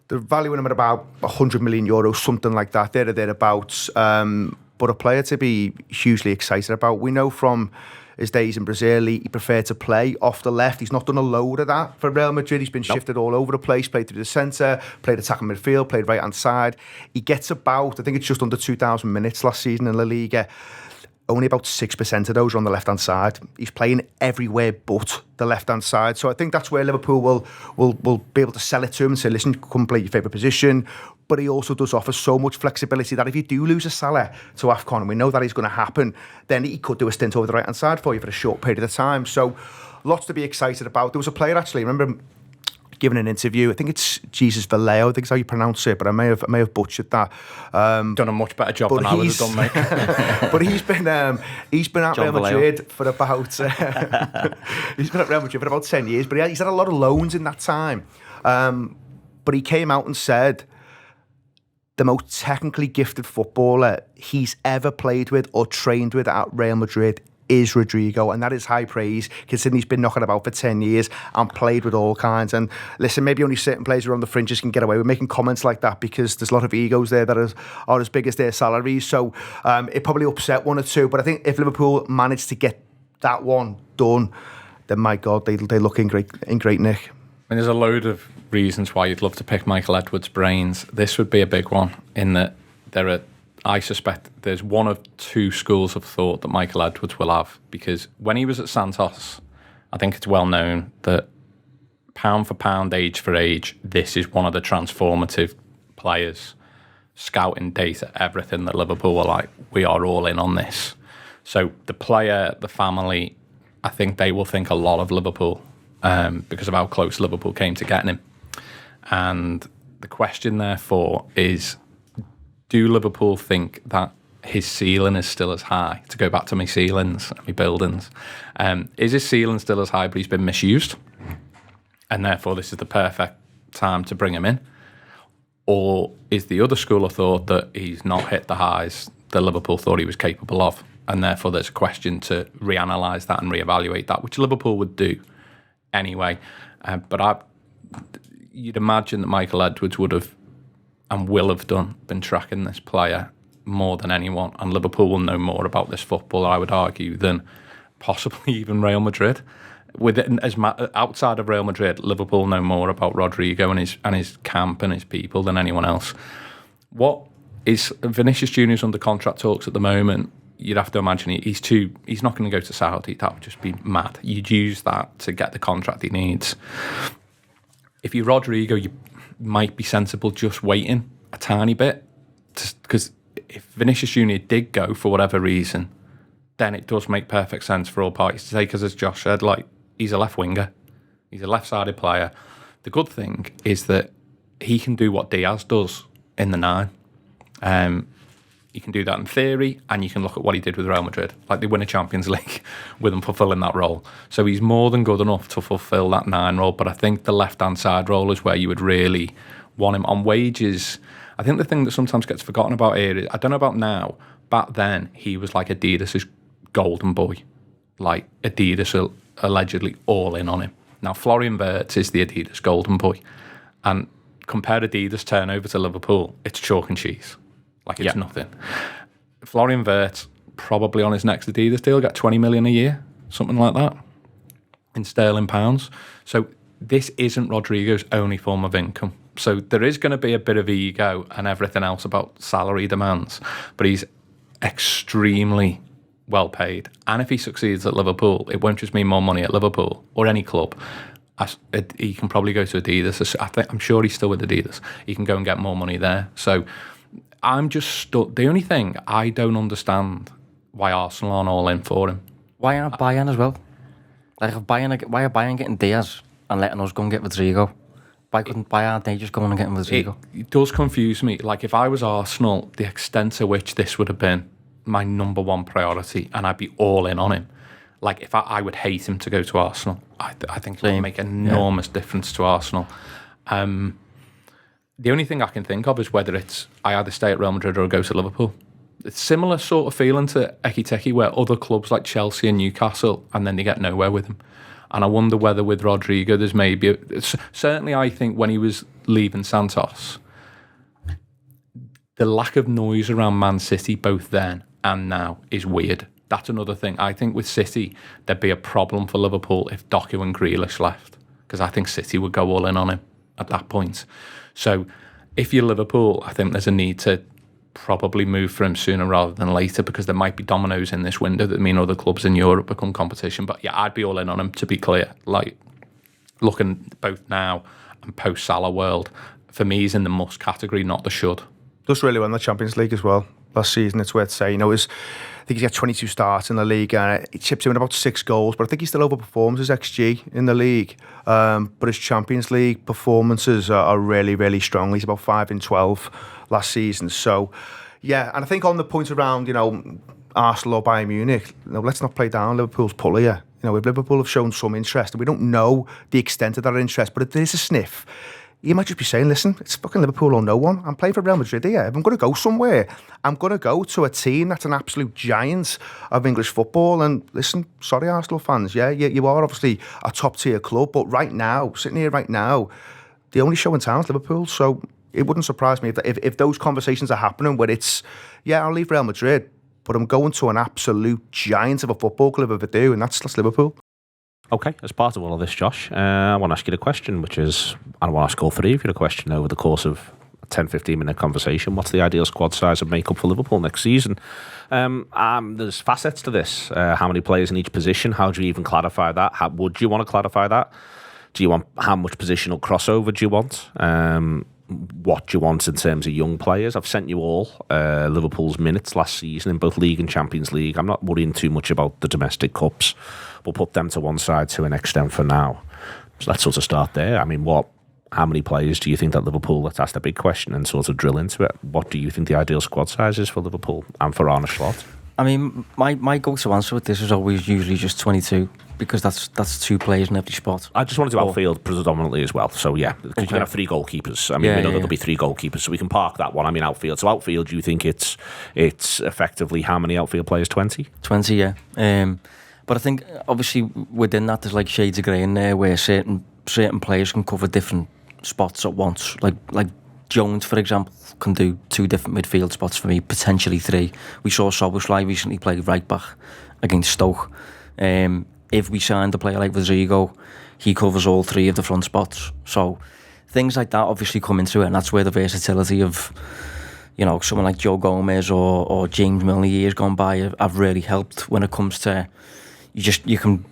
They're valuing him at about €100 million, something like that, thereabouts. But a player to be hugely excited about. We know from his days in Brazil, he preferred to play off the left. He's not done a load of that for Real Madrid. He's been shifted all over the place, played through the centre, played attacking midfield, played right-hand side. He gets about, I think it's just under 2,000 minutes last season in La Liga. Only about 6% of those are on the left-hand side. He's playing everywhere but the left-hand side. So I think that's where Liverpool will be able to sell it to him and say, listen, come play your favourite position. But he also does offer so much flexibility that if you do lose a Salah to AFCON, and we know that is going to happen, then he could do a stint over the right-hand side for you for a short period of time. So lots to be excited about. There was a player, actually, I remember giving an interview. I think it's Jesus Vallejo, I think is how you pronounce it, but I may have butchered that. Done a much better job than I would have done, mate. But he's been at John Real Madrid for about he's been at Real Madrid for about 10 years. But he's had a lot of loans in that time. But he came out and said the most technically gifted footballer he's ever played with or trained with at Real Madrid is Rodrygo, and that is high praise considering he's been knocking about for 10 years and played with all kinds. And listen, maybe only certain players who are on the fringes can get away with making comments like that because there's a lot of egos there that are as big as their salaries. So it probably upset one or two, but I think if Liverpool managed to get that one done, then my God, they look in great nick. I mean, there's a load of reasons why you'd love to pick Michael Edwards' brains. This would be a big one in that I suspect there's one of two schools of thought that Michael Edwards will have, because when he was at Santos, I think it's well known that pound for pound, age for age, this is one of the transformative players. Scouting data, everything that Liverpool were like, we are all in on this. So the player, the family, I think they will think a lot of Liverpool because of how close Liverpool came to getting him. And the question, therefore, is, do Liverpool think that his ceiling is still as high? To go back to my ceilings, my buildings. Is his ceiling still as high, but he's been misused? And therefore, this is the perfect time to bring him in? Or is the other school of thought that he's not hit the highs that Liverpool thought he was capable of? And therefore, there's a question to reanalyse that and reevaluate that, which Liverpool would do anyway. But you'd imagine that Michael Edwards would have and will have been tracking this player more than anyone, and Liverpool will know more about this footballer, I would argue, than possibly even Real Madrid. Outside of Real Madrid, Liverpool know more about Rodrigo and his camp and his people than anyone else. What is Vinicius Junior's under contract talks at the moment? You'd have to imagine he's not going to go to Saudi. That would just be mad. You'd use that to get the contract he needs. If you're Rodrigo, you might be sensible just waiting a tiny bit, because if Vinicius Junior did go for whatever reason, then it does make perfect sense for all parties to take, because as Josh said, like, he's a left winger, he's a left-sided player. The good thing is that he can do what Diaz does in the 9. You can do that in theory, and you can look at what he did with Real Madrid. Like, they win a Champions League with him fulfilling that role. So he's more than good enough to fulfill that 9 role, but I think the left-hand side role is where you would really want him. On wages, I think the thing that sometimes gets forgotten about here is, I don't know about now, back then he was like Adidas' golden boy. Like, Adidas are allegedly all in on him. Now, Florian Wirtz is the Adidas golden boy. And compare Adidas turnover to Liverpool, it's chalk and cheese. Like, it's nothing. Florian Wirtz, probably on his next Adidas deal, got 20 million a year, something like that, in sterling pounds. So this isn't Rodrigo's only form of income. So there is going to be a bit of ego and everything else about salary demands, but he's extremely well paid. And if he succeeds at Liverpool, it won't just mean more money at Liverpool or any club. He can probably go to Adidas. I'm sure he's still with Adidas. He can go and get more money there. So I'm just stuck. The only thing I don't understand why Arsenal aren't all in for him. Why aren't Bayern as well? Like, why are Bayern getting Diaz and letting us go and get Rodrigo? Why aren't they just going and getting Rodrigo? It does confuse me. Like, if I was Arsenal, the extent to which this would have been my number one priority, and I'd be all in on him. Like, if I would hate him to go to Arsenal. I think it would make an enormous difference to Arsenal. The only thing I can think of is whether it's I either stay at Real Madrid or go to Liverpool. It's similar sort of feeling to Ekitike, where other clubs like Chelsea and Newcastle, and then they get nowhere with him. And I wonder whether with Rodrigo, there's maybe certainly I think when he was leaving Santos, the lack of noise around Man City, both then and now, is weird. that's another thing. I think with City, there'd be a problem for Liverpool if Doku and Grealish left, because I think City would go all in on him at that point. So if you're Liverpool, I think there's a need to probably move for him sooner rather than later, because there might be dominoes in this window that mean other clubs in Europe become competition. But yeah, I'd be all in on him, to be clear. Like, looking both now and post-Salah world, for me, he's in the must category, not the should. Does really well in the Champions League as well. Last season, it's worth saying. I think he's got 22 starts in the league, and he chips in about 6 goals, but I think he still overperforms his XG in the league. But his Champions League performances are really, really strong. He's about 5 in 12 last season. So, yeah, and I think on the point around, Arsenal or Bayern Munich, let's not play down Liverpool's pull here. If Liverpool have shown some interest, and we don't know the extent of that interest, but if there is a sniff, you might just be saying, listen, it's fucking Liverpool or no one. I'm playing for Real Madrid here. If I'm going to go somewhere, I'm going to go to a team that's an absolute giant of English football. And listen, sorry, Arsenal fans, yeah, you are obviously a top-tier club, but right now, sitting here right now, the only show in town is Liverpool. So it wouldn't surprise me if those conversations are happening where it's, yeah, I'll leave Real Madrid, but I'm going to an absolute giant of a football club if I do, and that's Liverpool. Okay, as part of all of this, Josh, I want to ask you the question, which is, I want to ask all three of you the question over the course of a 10-15 minute conversation. What's the ideal squad size and makeup for Liverpool next season? There's facets to this. How many players in each position? How do you even clarify that? Would you want to clarify that? Do you want, how much positional crossover do you want? What do you want in terms of young players? I've sent you all Liverpool's minutes last season in both League and Champions League. I'm not worrying too much about the domestic cups. We'll put them to one side to an extent for now. So let's sort of start there. I mean, how many players do you think that Liverpool, let's ask the big question and sort of drill into it. What do you think the ideal squad size is for Liverpool and for Arne Slot? I mean, my go-to answer with this is always usually just 22, because that's 2 players in every spot. I just wanted to outfield predominantly as well. So yeah, because you can have 3 goalkeepers. I mean, we know there'll be 3 goalkeepers, so we can park that one. I mean, outfield. So outfield, do you think it's effectively how many outfield players? 20? 20, yeah. But I think obviously within that there's like shades of grey in there where certain players can cover different spots at once. Like Jones, for example, can do 2 different midfield spots for me, potentially 3. We saw Szoboszlai recently play right back against Stoke. If we signed a player like Rodrigo, he covers all 3 of the front spots. So things like that obviously come into it, and that's where the versatility of, someone like Joe Gomez or James Milner years gone by have really helped when it comes to you can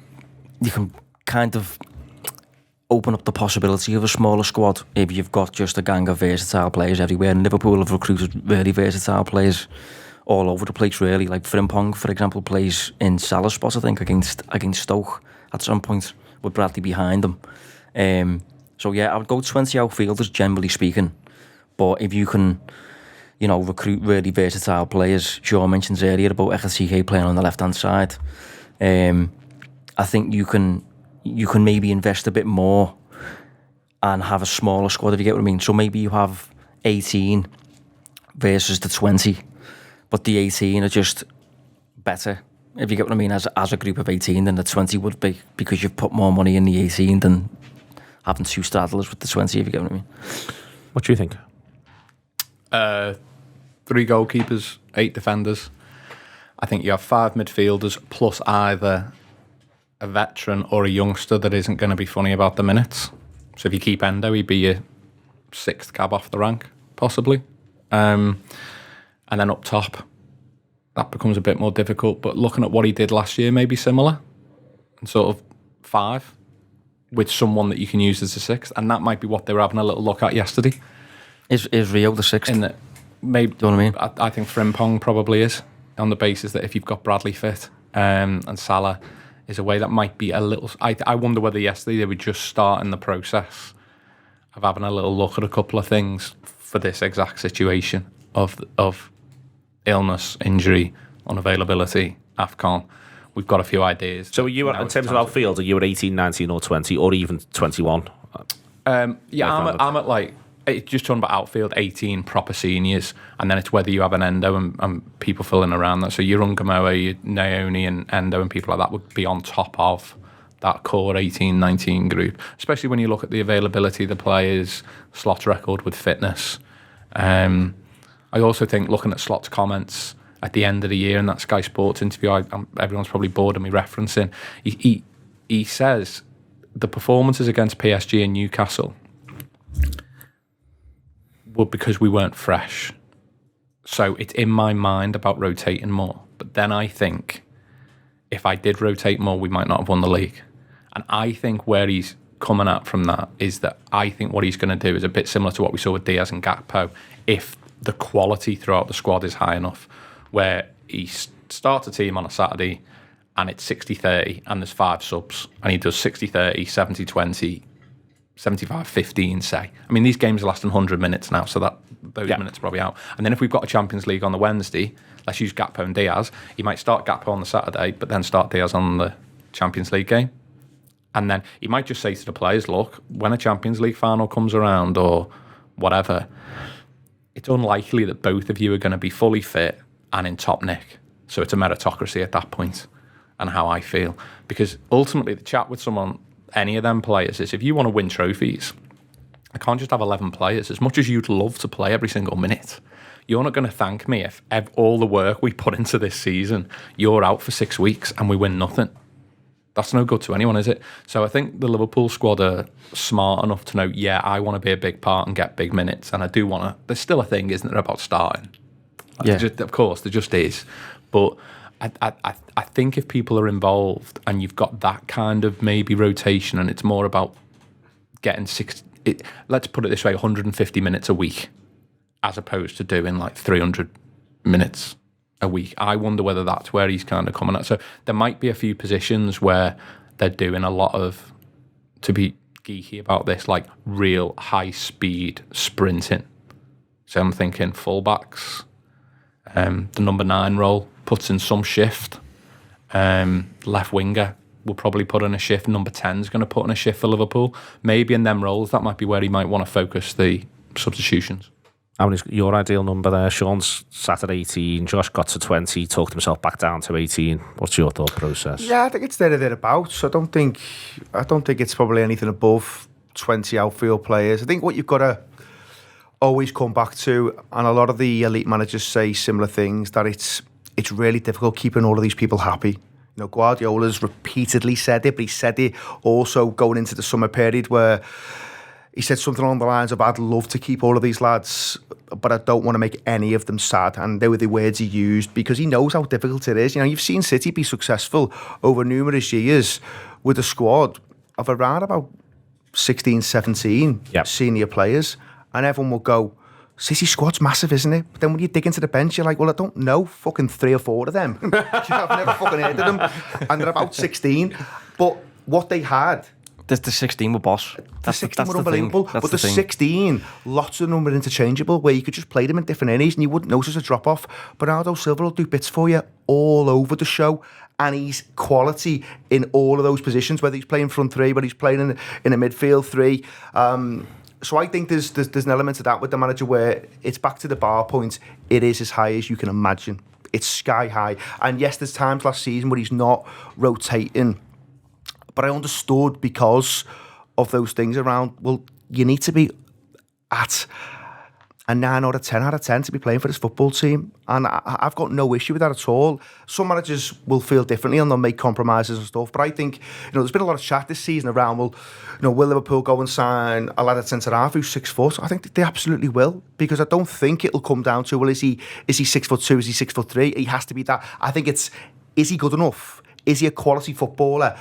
kind of open up the possibility of a smaller squad if you've got just a gang of versatile players everywhere. And Liverpool have recruited very versatile players all over the place, really. Like Frimpong, for example, plays in Salah's spot, I think, against Stoke at some point with Bradley behind them. So yeah, I would go 20 outfielders, generally speaking. But if you can, recruit really versatile players, Joe mentioned earlier about Ekitike playing on the left-hand side. I think you can maybe invest a bit more and have a smaller squad, if you get what I mean. So maybe you have 18 versus the 20, but the 18 are just better, if you get what I mean, as a group of 18 than the 20 would be, because you've put more money in the 18 than having 2 starters with the 20, if you get what I mean. What do you think? 3 goalkeepers, 8 defenders. I think you have 5 midfielders plus either a veteran or a youngster that isn't going to be funny about the minutes. So if you keep Endo, he'd be your 6th cab off the rank, possibly. And then up top, that becomes a bit more difficult. But looking at what he did last year, maybe similar. And sort of 5 with someone that you can use as a 6th. And that might be what they were having a little look at yesterday. Is Rio the 6th? Maybe, do you know what I mean? I think Frimpong probably is, on the basis that if you've got Bradley fit and Salah is a way that might be a little... I wonder whether yesterday they were just starting the process of having a little look at a couple of things for this exact situation of illness, injury, unavailability, AFCON. We've got a few ideas. So are you, in terms of outfield, are you at 18, 19 or 20 or even 21? Yeah, I'm at like... It's just talking about outfield, 18 proper seniors, and then it's whether you have an Endo and people filling around that. So your Ungamoa, your Naoni and Endo and people like that would be on top of that core 18, 19 group, especially when you look at the availability of the players, Slot's record with fitness. I also think, looking at Slot's comments at the end of the year in that Sky Sports interview, everyone's probably bored of me referencing, he says the performances against PSG and Newcastle were because we weren't fresh. So it's in my mind about rotating more. But then I think if I did rotate more, we might not have won the league. And I think where he's coming at from that is that I think what he's going to do is a bit similar to what we saw with Diaz and Gakpo, if the quality throughout the squad is high enough, where he starts a team on a Saturday and it's 60-30 and there's 5 subs, and he does 60-30, 70-20, 75-15, say. I mean, these games are lasting 100 minutes now, so those minutes are probably out. And then if we've got a Champions League on the Wednesday, let's use Gakpo and Diaz, he might start Gakpo on the Saturday, but then start Diaz on the Champions League game. And then he might just say to the players, look, when a Champions League final comes around or whatever, it's unlikely that both of you are going to be fully fit and in top nick. So it's a meritocracy at that point, and how I feel. Because ultimately the chat with someone, any of them players, is if you want to win trophies, I can't just have 11 players. As much as you'd love to play every single minute, you're not going to thank me if all the work we put into this season, you're out for 6 weeks and we win nothing. That's no good to anyone, is it? So I think the Liverpool squad are smart enough to know, yeah, I want to be a big part and get big minutes, and I do want to. There's still a thing, isn't there, about starting? Of course, there just is. But I think if people are involved and you've got that kind of maybe rotation, and it's more about getting let's put it this way, 150 minutes a week, as opposed to doing like 300 minutes a week. I wonder whether that's where he's kind of coming at. So there might be a few positions where they're doing a lot of, to be geeky about this, like real high speed sprinting. So I'm thinking fullbacks, the number 9 role puts in some shift. Left winger will probably put in a shift. Number 10 is going to put in a shift for Liverpool. Maybe in them roles, that might be where he might want to focus the substitutions. How many's your ideal number there? Sean's sat at 18, Josh got to 20, talked himself back down to 18. What's your thought process? Yeah, I think it's there or thereabouts. I don't think it's probably anything above 20 outfield players. I think what you've got to always come back to, and a lot of the elite managers say similar things, that it's really difficult keeping all of these people happy. You know, Guardiola's repeatedly said it, but he said it also going into the summer period where he said something along the lines of, I'd love to keep all of these lads, but I don't want to make any of them sad. And they were the words he used, because he knows how difficult it is. You know, you've seen City be successful over numerous years with a squad of around about 16, 17 senior players. And everyone will go, City squad's massive, isn't it? But then when you dig into the bench, you're like, well, I don't know fucking 3 or 4 of them. I've never fucking heard of them. And they're about 16. But what they had... The 16 were boss. The 16 were unbelievable. But the 16, lots of them were interchangeable, where you could just play them in different areas and you wouldn't notice a drop-off. Bernardo Silva will do bits for you all over the show. And he's quality in all of those positions, whether he's playing front 3, whether he's playing in a midfield 3. So I think there's an element of that with the manager where it's back to the bar point. It is as high as you can imagine. It's sky high. And yes, there's times last season where he's not rotating. But I understood because of those things around, well, you need to be at a 9 out of 10 out of 10 to be playing for this football team. And I've got no issue with that at all. Some managers will feel differently and they'll make compromises and stuff. But I think, there's been a lot of chat this season around, well, will Liverpool go and sign a lad at centre-half who's 6 foot? I think they absolutely will, because I don't think it'll come down to, well, is he 6'2", is he 6'3"? He has to be that. I think is he good enough? Is he a quality footballer?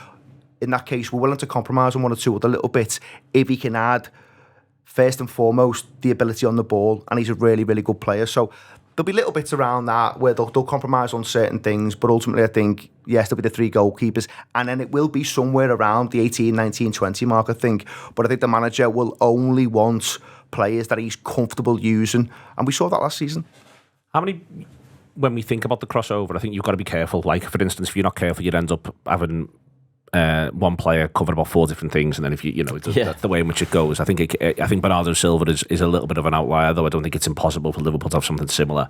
In that case, we're willing to compromise on 1 or 2 other little bits if he can add, first and foremost, the ability on the ball, and he's a really, really good player. So there'll be little bits around that where they'll compromise on certain things, but ultimately I think, yes, there'll be the 3 goalkeepers, and then it will be somewhere around the 18, 19, 20 mark, I think. But I think the manager will only want players that he's comfortable using, and we saw that last season. How many... When we think about the crossover, I think you've got to be careful. Like, for instance, if you're not careful, you'd end up having... one player covered about 4 different things, and then if that's the way in which it goes. I think Bernardo Silva is a little bit of an outlier, though I don't think it's impossible for Liverpool to have something similar.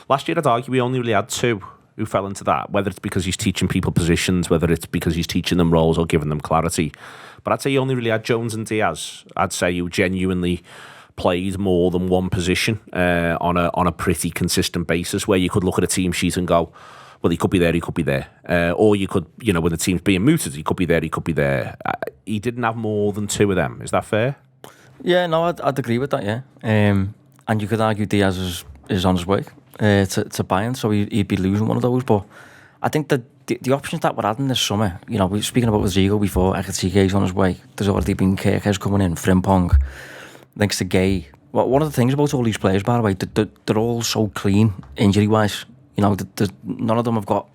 Last year, I'd argue we only really had 2 who fell into that, whether it's because he's teaching people positions, whether it's because he's teaching them roles or giving them clarity. But I'd say you only really had Jones and Diaz, I'd say, who genuinely played more than one position on a pretty consistent basis, where you could look at a team sheet and go, well, he could be there, he could be there. Or you could, when the team's being mooted, he could be there, he could be there. He didn't have more than two of them. Is that fair? Yeah, no, I'd agree with that, yeah. And you could argue Diaz is on his way to Bayern, so he'd be losing one of those. But I think that the options that we're adding this summer, we were speaking about Rodrigo before, Ekitike's on his way. There's already been Kerkez coming in, Frimpong, thanks to Gay. Well, one of the things about all these players, by the way, they're all so clean injury-wise. None of them have got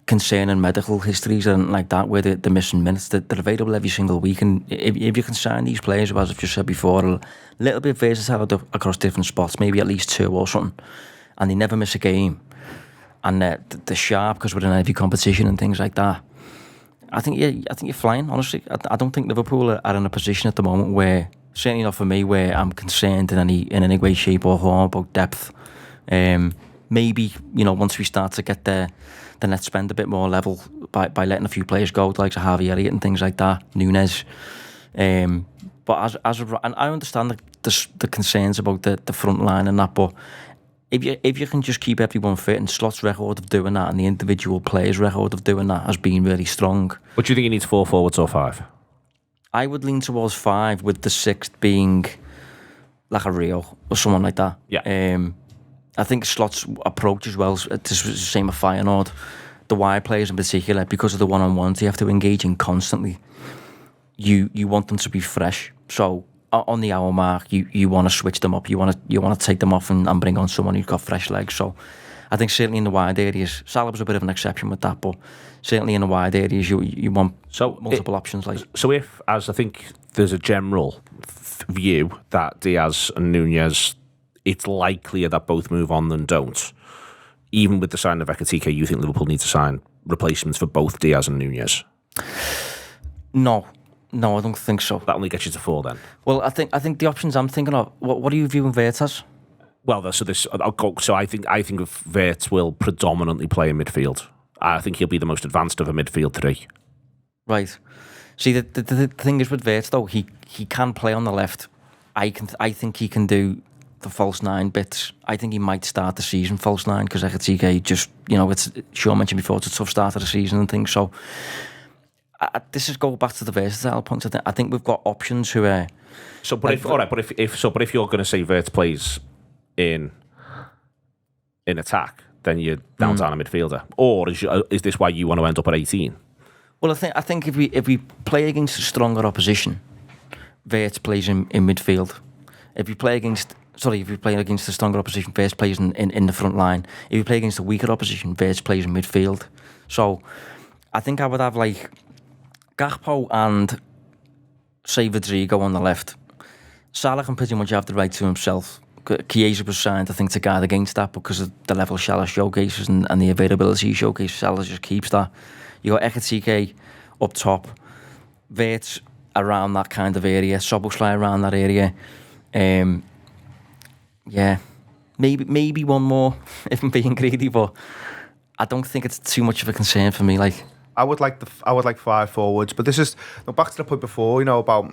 concerning medical histories and like that where they're missing minutes. They're available every single week, and if you can sign these players, as I've just said before, a little bit versatile across different spots, maybe at least two or something, and they never miss a game, and they're sharp because we're in every competition and things like that. I think you're flying, honestly. I don't think Liverpool are in a position at the moment where, certainly not for me, where I'm concerned in any way, shape or form about depth. Maybe, once we start to get the net spend a bit more level by letting a few players go, like Harvey Elliott and things like that, Nunes. But and I understand the concerns about the front line and that, but if you can just keep everyone fit, and Slot's record of doing that and the individual players' record of doing that has been really strong. What do you think he needs, 4 forwards or 5? I would lean towards 5, with the 6th being like a Rio or someone like that. Yeah. I think Slot's approach as well is the same with Feyenoord. The wide players in particular, because of the one-on-ones you have to engage in constantly, you want them to be fresh. So on the hour mark, you want to switch them up. You want to take them off and bring on someone who's got fresh legs. So I think certainly in the wide areas, Salah was a bit of an exception with that, but certainly in the wide areas, you want multiple options. So if, as I think there's a general view that Diaz and Nunez, it's likelier that both move on than don't. Even with the signing of Ekitike, you think Liverpool need to sign replacements for both Diaz and Nunez? No, I don't think so. That only gets you to 4 then. Well, I think the options I'm thinking of. What are you viewing Wirtz as? Well, so I think Wirtz will predominantly play in midfield. I think he'll be the most advanced of a midfield 3. Right. See, the thing is with Wirtz though, he can play on the left. I think he can do the false 9 bits. I think he might start the season false 9 because Ekitike just, it's Sean mentioned before, it's a tough start of the season and things. So this is going back to the versatile points. I think we've got options who are. So, but if you're going to say Wirtz plays in attack, then you're down a midfielder, or is this why you want to end up at 18? Well, I think if we play against a stronger opposition, Wirtz plays in midfield. If you play against a stronger opposition, Wirtz plays in the front line. If you play against a weaker opposition, Wirtz plays in midfield. So I think I would have like Gakpo and, say, Rodrigo on the left. Salah can pretty much have the right to himself. Chiesa was signed, I think, to guard against that because of the level Salah showcases and the availability he showcases. Salah just keeps that. You got Ekitike up top, Wirtz around that kind of area, Szoboszlai around that area. Yeah, maybe one more if I'm being greedy, but I don't think it's too much of a concern for me. I would like 5 forwards, but this is back to the point before, about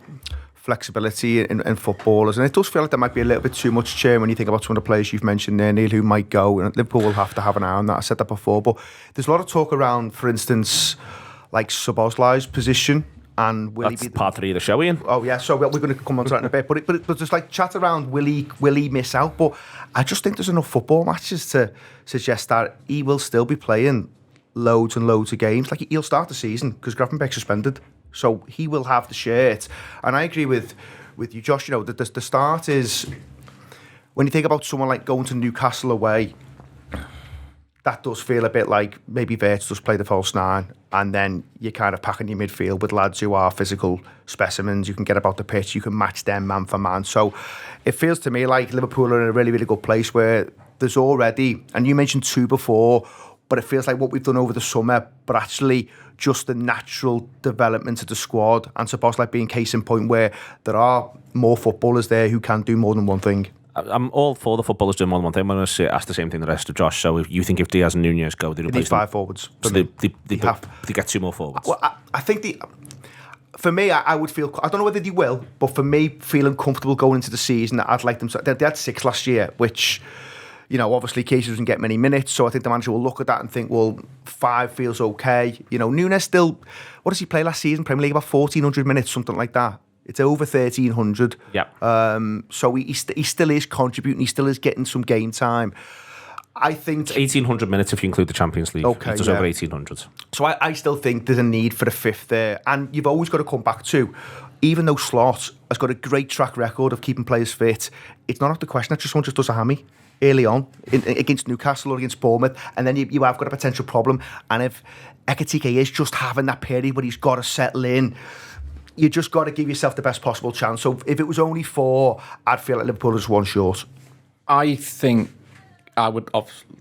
flexibility in footballers, and it does feel like there might be a little bit too much change when you think about some of the players you've mentioned there, Neil, who might go, and Liverpool will have to have an eye on that. I said that before, but there's a lot of talk around, for instance, like Szoboszlai's position. And will That's he be part 3 of the show, Ian. Oh yeah, so we're going to come on to that in a bit. But there's like chat around will he miss out? But I just think there's enough football matches to suggest that he will still be playing loads and loads of games. Like he'll start the season because Gravenberg's suspended, so he will have the shirt. And I agree with you, Josh. That the start is when you think about someone like going to Newcastle away. That does feel a bit like maybe Wirtz does play the false 9, and then you're kind of packing your midfield with lads who are physical specimens. You can get about the pitch, you can match them man for man. So it feels to me like Liverpool are in a really, really good place where there's already, and you mentioned 2 before, but it feels like what we've done over the summer, but actually just the natural development of the squad, and Szoboszlai being case in point where there are more footballers there who can do more than one thing. I'm all for the footballers doing more than one thing. I'm going to ask the same thing the rest of Josh. So if you think if Diaz and Nunez go, they replace 5 forwards. So they get 2 more forwards. Well, I think for me, I would feel, I don't know whether they will, but for me, feeling comfortable going into the season, I'd like them to, they had 6 last year, which, you know, obviously Casey doesn't get many minutes, so I think the manager will look at that and think, well, 5 feels okay. You know, Nunes still, what does he play last season? Premier League, about 1,400 minutes, something like that. It's over 1,300. Yeah. So he still is contributing, he still is getting some game time. I think... It's 1,800 minutes if you include the Champions League. Okay, it's over 1,800. So I still think there's a need for a 5th there. And you've always got to come back to, even though Slot has got a great track record of keeping players fit, it's not out the question that just someone just does a hammy early on against Newcastle or against Bournemouth, and then you have got a potential problem. And if Ekitike is just having that period where he's got to settle in, you just got to give yourself the best possible chance. So if it was only 4, I'd feel like Liverpool is 1 short. I think I would,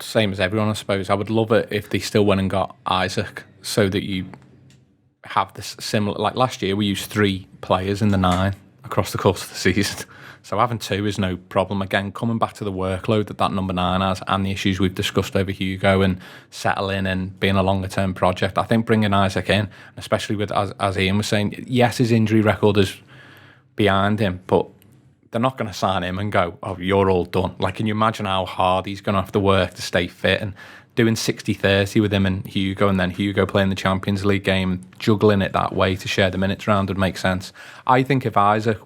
same as everyone, I suppose, I would love it if they still went and got Isaac, so that you have this similar, like last year we used 3 players in the 9 across the course of the season. So having 2 is no problem. Again, coming back to the workload that number 9 has, and the issues we've discussed over Hugo and settling and being a longer term project, I think bringing Isaac in, especially with, as Ian was saying, yes, his injury record is behind him, but they're not going to sign him and go, oh, you're all done. Like, can you imagine how hard he's going to have to work to stay fit, and doing 60-30 with him and Hugo, and then Hugo playing the Champions League game, juggling it that way to share the minutes around would make sense. I think if Isaac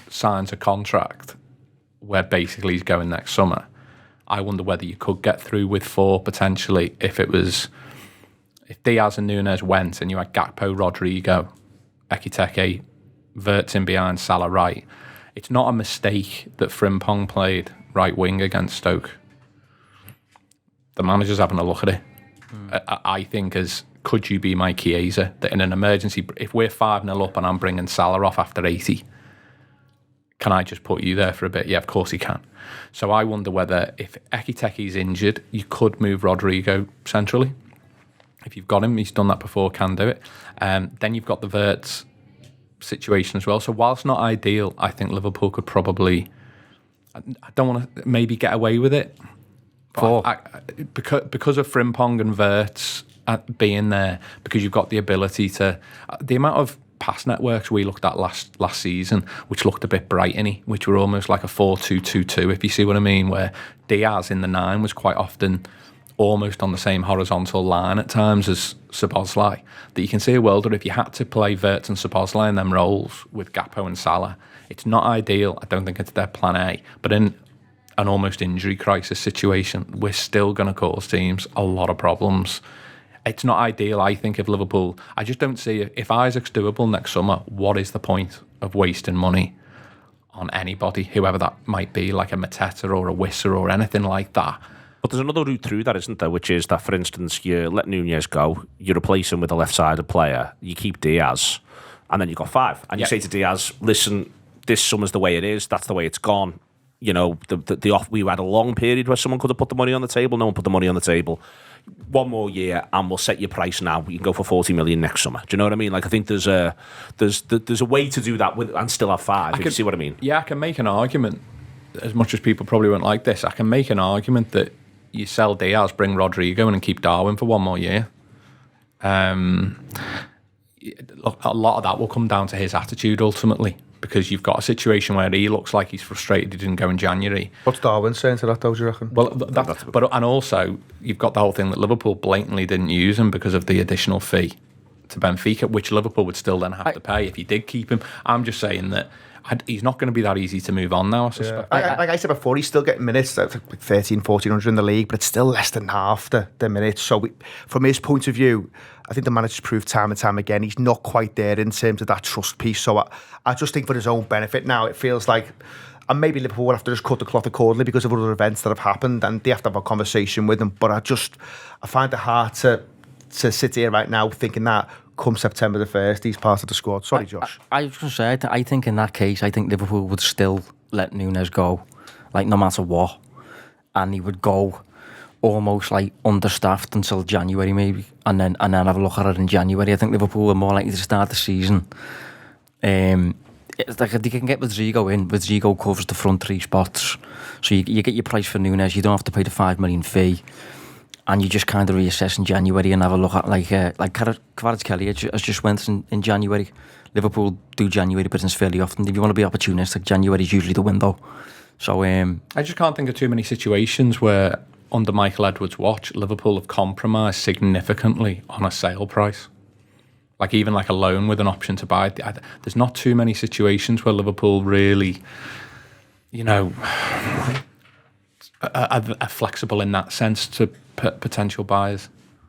signs a contract where basically he's going next summer, I wonder whether you could get through with 4 potentially if Diaz and Nunes went and you had Gakpo, Rodrigo, Ekitike, Wirtz in behind, Salah right. It's not a mistake that Frimpong played right wing against Stoke. The manager's having a look at it. I think could you be my Chiesa, that in an emergency, if we're 5-0 up and I'm bringing Salah off after 80, can I just put you there for a bit? Yeah, of course he can. So I wonder whether if Ekiteke's injured, you could move Rodrigo centrally. If you've got him, he's done that before, can do it. Then you've got the Wirtz situation as well. So whilst not ideal, I think Liverpool could probably, I don't want to maybe get away with it. Because of Frimpong and Wirtz being there, because you've got the ability to, the amount of pass networks we looked at last season, which looked a bit Brighton-y, which were almost like a 4-2-2-2, if you see what I mean, where Diaz in the 9 was quite often almost on the same horizontal line at times as Szoboszlai, that you can see a world where if you had to play Wirtz and Szoboszlai in them roles with Gakpo and Salah, it's not ideal. I don't think it's their plan A, but in an almost injury crisis situation, we're still going to cause teams a lot of problems. It's not ideal, I think, of Liverpool. I just don't see it. If Isaac's doable next summer, what is the point of wasting money on anybody, whoever that might be, like a Mateta or a Wissa or anything like that? But there's another route through that, isn't there? Which is that, for instance, you let Nunez go, you replace him with a left-sided player, you keep Diaz, and then you've got 5. And you say to Diaz, listen, this summer's the way it is, that's the way it's gone. You know, we had a long period where someone could have put the money on the table, no one put the money on the table. 1 more year and we'll set your price now. You can go for 40 million next summer. Do you know what I mean? Like, I think there's a way to do that and still have 5, if you see what I mean. Yeah, I can make an argument, as much as people probably won't like this, I can make an argument that you sell Diaz, bring Rodrigo in and keep Darwin for 1 more year. A lot of that will come down to his attitude ultimately, because you've got a situation where he looks like he's frustrated he didn't go in January. What's Darwin saying to that, though, do you reckon? Well, and also you've got the whole thing that Liverpool blatantly didn't use him because of the additional fee to Benfica, which Liverpool would still then have to pay if he did keep him. I'm just saying that he's not going to be that easy to move on now, I suspect. Yeah. Like I said before, he's still getting minutes, like 1,400 in the league, but it's still less than half the minutes. So from his point of view, I think the manager's proved time and time again he's not quite there in terms of that trust piece. So I just think for his own benefit now, it feels like, and maybe Liverpool will have to just cut the cloth accordingly because of other events that have happened, and they have to have a conversation with him. But I find it hard to sit here right now thinking that come September the 1st, he's part of the squad. Sorry, Josh. I was going to say, I think in that case, I think Liverpool would still let Nunes go, like no matter what. And he would go almost like understaffed until January maybe, and then have a look at it in January. I think Liverpool are more likely to start the season. It's like if they can get Rodrigo in, Rodrigo covers the front 3 spots. So you get your price for Nunes, you don't have to pay the 5 million fee. and you just kind of reassess in January and have a look at like Kvaratskhelia has just went in January. Liverpool do January business fairly often. If you want to be opportunistic, January is usually the window. So I just can't think of too many situations where under Michael Edwards' watch, Liverpool have compromised significantly on a sale price. Like even like a loan with an option to buy. There's not too many situations where Liverpool really, are flexible in that sense to potential buyers.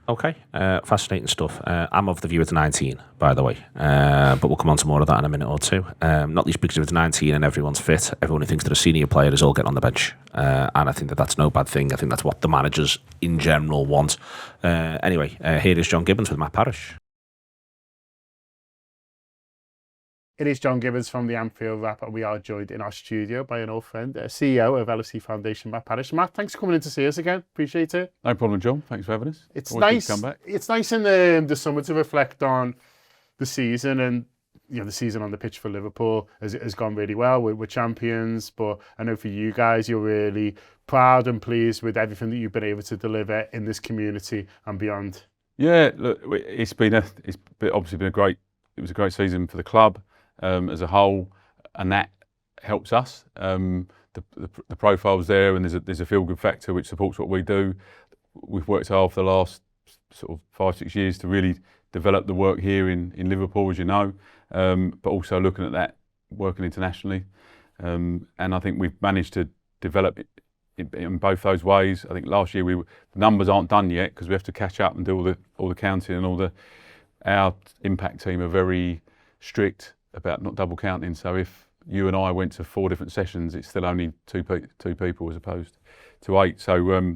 Okay, fascinating stuff. I'm of the view it's 19, by the way, but we'll come on to more of that in a minute or two. Not least because it's 19 and everyone's fit. Everyone who thinks they're a senior player is all getting on the bench, and I think that's no bad thing. I think that's what the managers in general want. Anyway, here is John Gibbons with Matt Parish. It is John Gibbons from the Anfield Wrap, and we are joined in our studio by an old friend, CEO of LFC Foundation, Matt Parish. Matt, thanks for coming in to see us again. Appreciate it. No problem, John. Thanks for having us. It's Always good nice. to come back. It's nice in the summer to reflect on the season, and the season on the pitch for Liverpool has gone really well. We're champions, but I know for you guys, you're really proud and pleased with everything that you've been able to deliver in this community and beyond. Yeah, look, it's obviously been it was a great season for the club. As a whole, and that helps us. The profile's there, and there's a feel-good factor which supports what we do. We've worked hard for the last sort of 5-6 years to really develop the work here in Liverpool, as you know, but also looking at that working internationally. And I think we've managed to develop it in both those ways. I think last year the numbers aren't done yet because we have to catch up and do all the counting and our impact team are very strict about not double counting. So if you and I went to 4 different sessions, it's still only two people as opposed to 8. So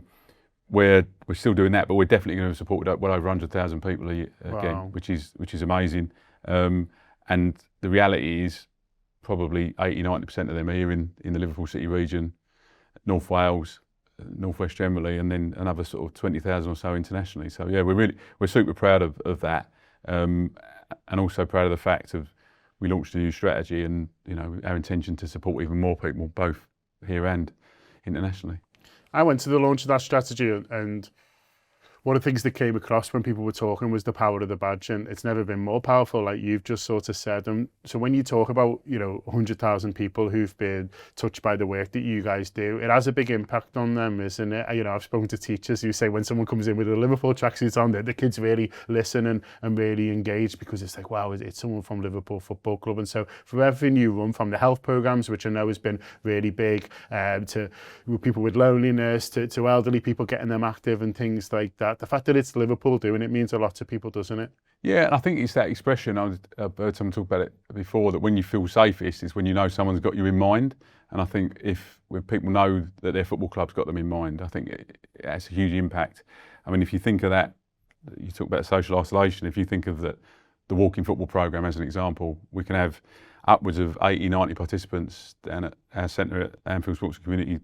we're still doing that, but we're definitely going to support well over 100,000 people again, Wow. which is amazing. And the reality is probably 80-90% of them are here in the Liverpool City region, North Wales, North West generally, and then another sort of 20,000 or so internationally. So yeah, we're super proud of that, and also proud of the fact of we launched a new strategy, and our intention to support even more people, both here and internationally. I went to the launch of that strategy, and one of the things that came across when people were talking was the power of the badge, and it's never been more powerful, like you've just sort of said. And so when you talk about 100,000 people who've been touched by the work that you guys do, it has a big impact on them, isn't it? I've spoken to teachers who say when someone comes in with a Liverpool tracksuit on, the kids really listen and really engage, because it's like, wow, it's someone from Liverpool Football Club. And so for everything you run, from the health programs, which I know has been really big, to people with loneliness, to elderly people getting them active and things like that, the fact that it's Liverpool doing it means a lot to people, doesn't it? Yeah, and I think it's that expression, I've heard someone talk about it before, that when you feel safest is when you know someone's got you in mind. And I think when people know that their football club's got them in mind, I think it has a huge impact. I mean, if you think of that, you talk about social isolation, if you think of the walking football programme as an example, we can have upwards of 80-90 participants down at our centre at Anfield Sports Community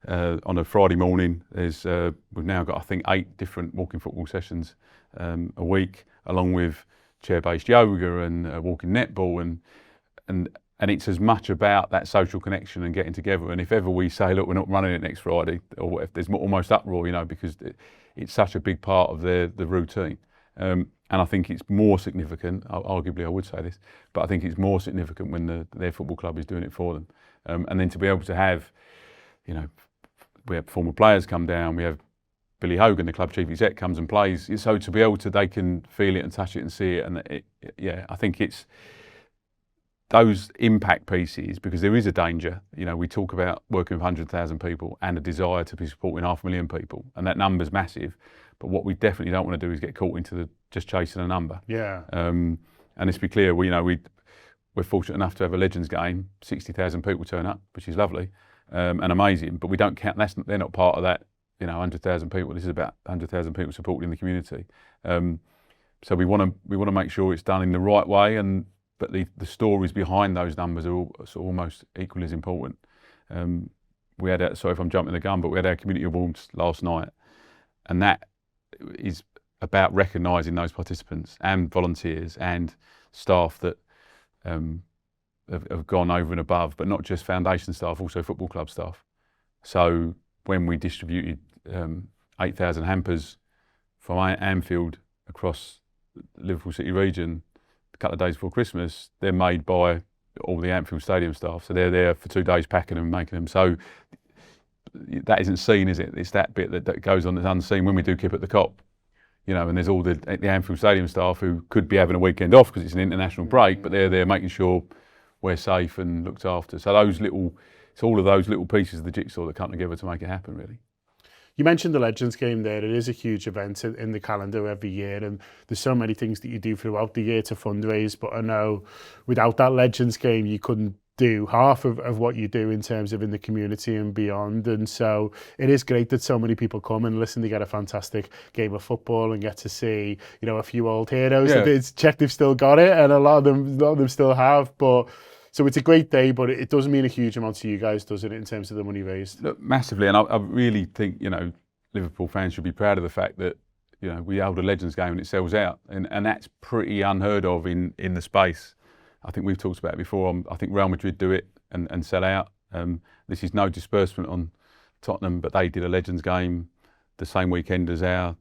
on a Friday morning. We've now got, I think, 8 different walking football sessions a week, along with chair-based yoga and walking netball, and it's as much about that social connection and getting together. And if ever we say, look, we're not running it next Friday, or if there's almost uproar, because it's such a big part of the routine. And I think it's more significant, arguably I would say this, but I think it's more significant when their football club is doing it for them. And then to be able to have, we have former players come down, we have Billy Hogan, the club chief exec, comes and plays. So to be able to, they can feel it and touch it and see it. And I think it's those impact pieces, because there is a danger. We talk about working with 100,000 people and a desire to be supporting 500,000 people, and that number's massive. But what we definitely don't want to do is get caught into just chasing a number. Yeah. And let's be clear, we're fortunate enough to have a Legends game. 60,000 people turn up, which is lovely and amazing. But we don't count. They're not part of that. 100,000 people. This is about 100,000 people supporting the community. So we want to make sure it's done in the right way, but the stories behind those numbers are almost equally as important. We had sorry if I'm jumping the gun, but we had our community awards last night, and that is about recognising those participants and volunteers and staff that have gone over and above, but not just foundation staff, also football club staff. So when we distributed 8,000 hampers from Anfield across the Liverpool City region a couple of days before Christmas. They're made by all the Anfield Stadium staff, so they're there for 2 days packing them and making them. So that isn't seen, is it? It's that bit that goes on that's unseen when we do Kip at the Cop. You know, and there's all the Anfield Stadium staff who could be having a weekend off because it's an international break, but they're there making sure we're safe and looked after. So it's all of those little pieces of the jigsaw that come together to make it happen, really. You mentioned the Legends game there. It is a huge event in the calendar every year, and there's so many things that you do throughout the year to fundraise, but I know without that Legends game you couldn't do half of what you do in terms of in the community and beyond. And so it is great that so many people come and listen to get a fantastic game of football and get to see, you know, a few old heroes. Yeah. It's check they've still got it, and a lot of them still have. But so it's a great day, but it doesn't mean a huge amount to you guys, does it, in terms of the money raised? Look, massively, and I really think, you know, Liverpool fans should be proud of the fact that, you know, we hold a Legends game and it sells out, and that's pretty unheard of in the space. I think we've talked about it before. I think Real Madrid do it and sell out. This is no disbursement on Tottenham, but they did a Legends game the same weekend as our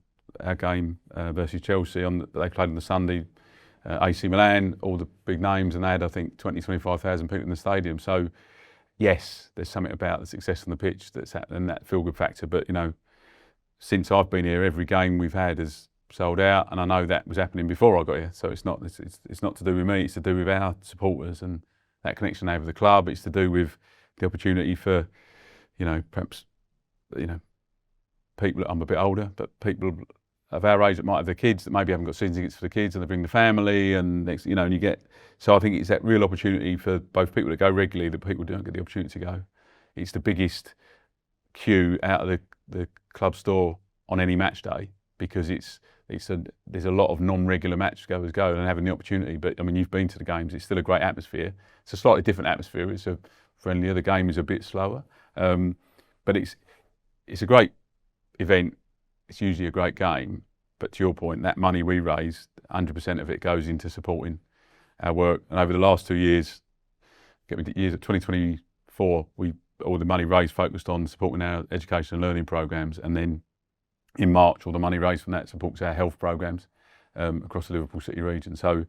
game versus Chelsea. They played on the Sunday. AC Milan, all the big names, and they had, I think, 25,000 people in the stadium. So, yes, there's something about the success on the pitch that's happened, that feel-good factor. But, you know, since I've been here, every game we've had has sold out, and I know that was happening before I got here. So it's not to do with me. It's to do with our supporters and that connection they have with the club. It's to do with the opportunity for, you know, perhaps, you know, people. I'm a bit older, but people of our age that might have their kids that maybe haven't got season tickets for the kids, and they bring the family, and next, you know, and you get. So I think it's that real opportunity for both people that go regularly, that people don't get the opportunity to go. It's the biggest queue out of the club store on any match day, because there's a lot of non-regular match goers go and having the opportunity. But I mean, you've been to the games. It's still a great atmosphere. It's a slightly different atmosphere. It's a friendlier. The game is a bit slower, but it's a great event. It's usually a great game. But to your point, that money we raise, 100% of it goes into supporting our work. And over the last 2 years, years of 2024, all the money raised focused on supporting our education and learning programs, and then in March, all the money raised from that supports our health programs across the Liverpool City region. So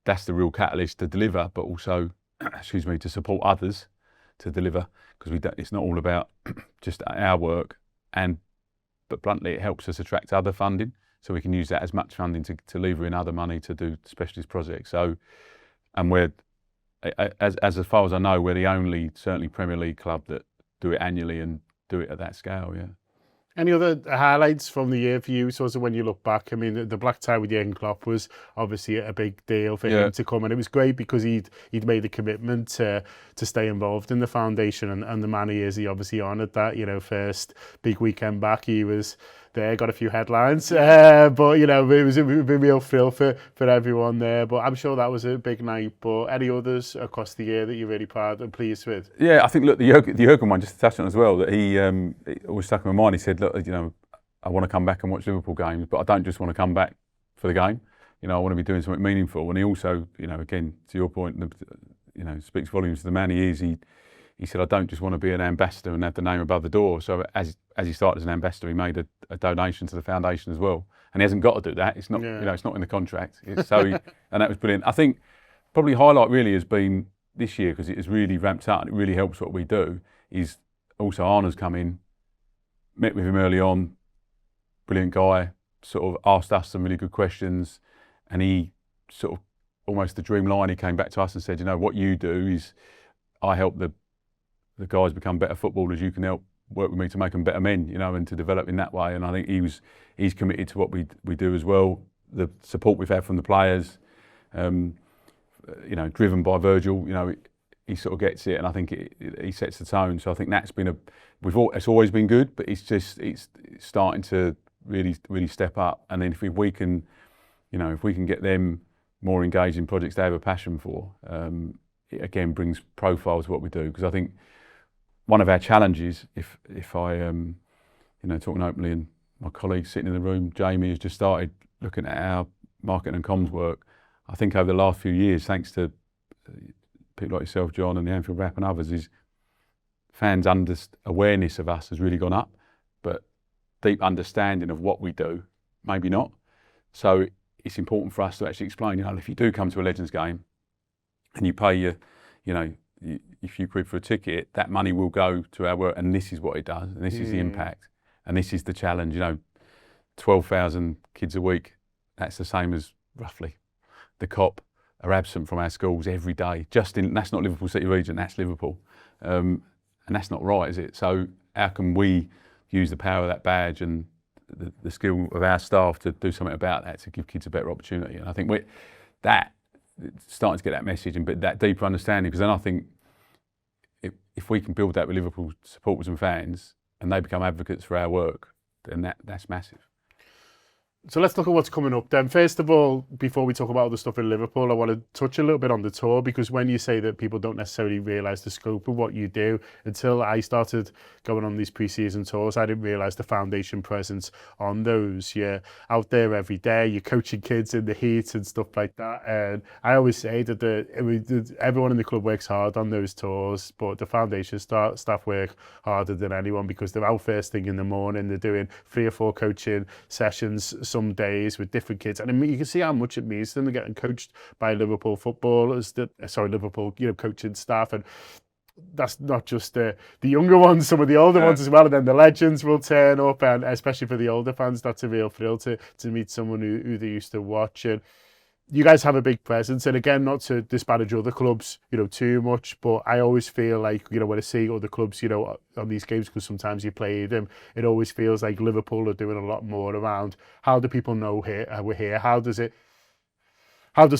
that's the real catalyst to deliver, but also, to support others to deliver, because it's not all about just our work, but bluntly, it helps us attract other funding, so we can use that as much funding to lever in other money to do specialist projects. So, and we're, as far as I know, we're the only, certainly, Premier League club that do it annually and do it at that scale, yeah. Any other highlights from the year for you, sort of when you look back? I mean, the black tie with Jurgen Klopp was obviously a big deal for him to come, and it was great because he'd made the commitment to stay involved in the foundation, and the man he is, he obviously honoured that. You know, first big weekend back, he was there, got a few headlines, but you know, it was a real thrill for everyone there. But I'm sure that was a big night. But any others across the year that you're really proud and pleased with? Yeah, I think, look, the Jurgen one, just to touch on as well, that he always stuck in my mind. He said, look, you know, I want to come back and watch Liverpool games, but I don't just want to come back for the game. You know, I want to be doing something meaningful. And he also, you know, again, to your point, you know, speaks volumes to the man he is. He said, I don't just want to be an ambassador and have the name above the door. So as he started as an ambassador, he made a donation to the foundation as well. And he hasn't got to do that. It's not, you know, it's not in the contract. And that was brilliant. I think probably highlight really has been this year, because it has really ramped up and it really helps what we do, is also Arna's come in, met with him early on, brilliant guy, sort of asked us some really good questions, and he sort of, almost the dream line, he came back to us and said, you know, what you do is, I help the guys become better footballers, you can help work with me to make them better men, you know, and to develop in that way. And I think he's committed to what we do as well. The support we've had from the players, you know, driven by Virgil, you know, he sort of gets it, and I think he sets the tone. So I think that's been it's always been good, but it's starting to really step up. And then if we can get them more engaged in projects they have a passion for, it again brings profile to what we do. Because I think one of our challenges, if I you know, talking openly, and my colleague sitting in the room, Jamie, has just started looking at our marketing and comms work. I think over the last few years, thanks to people like yourself, John, and the Anfield Wrap and others, is fans' awareness of us has really gone up. But deep understanding of what we do, maybe not. So it's important for us to actually explain, if you do come to a Legends game and you pay your, a few quid for a ticket, that money will go to our work, and this is what it does, and this is the impact, and this is the challenge. 12,000 kids a week, that's the same as roughly the COP are absent from our schools every day. That's not Liverpool City Region, that's Liverpool. And that's not right, is it? So how can we use the power of that badge and the skill of our staff to do something about that, to give kids a better opportunity? And I think we're starting to get that message and that deeper understanding, because then I think if we can build that with Liverpool supporters and fans and they become advocates for our work, then that's massive. So let's look at what's coming up then. First of all, before we talk about other stuff in Liverpool, I want to touch a little bit on the tour, because when you say that people don't necessarily realise the scope of what you do, until I started going on these pre-season tours, I didn't realise the foundation presence on those. You're out there every day, you're coaching kids in the heat and stuff like that. And I always say that everyone in the club works hard on those tours, but the foundation staff work harder than anyone, because they're out first thing in the morning, they're doing 3 or 4 coaching sessions some days with different kids, and you can see how much it means to them. They're getting coached by Liverpool footballers, Liverpool coaching staff, and that's not just the younger ones, some of the older ones as well, and then the legends will turn up, and especially for the older fans, that's a real thrill to meet someone who they used to watch. And you guys have a big presence, and again, not to disparage other clubs, too much, but I always feel like, when I see other clubs, on these games, because sometimes you play them, it always feels like Liverpool are doing a lot more around how do people know we're here? How does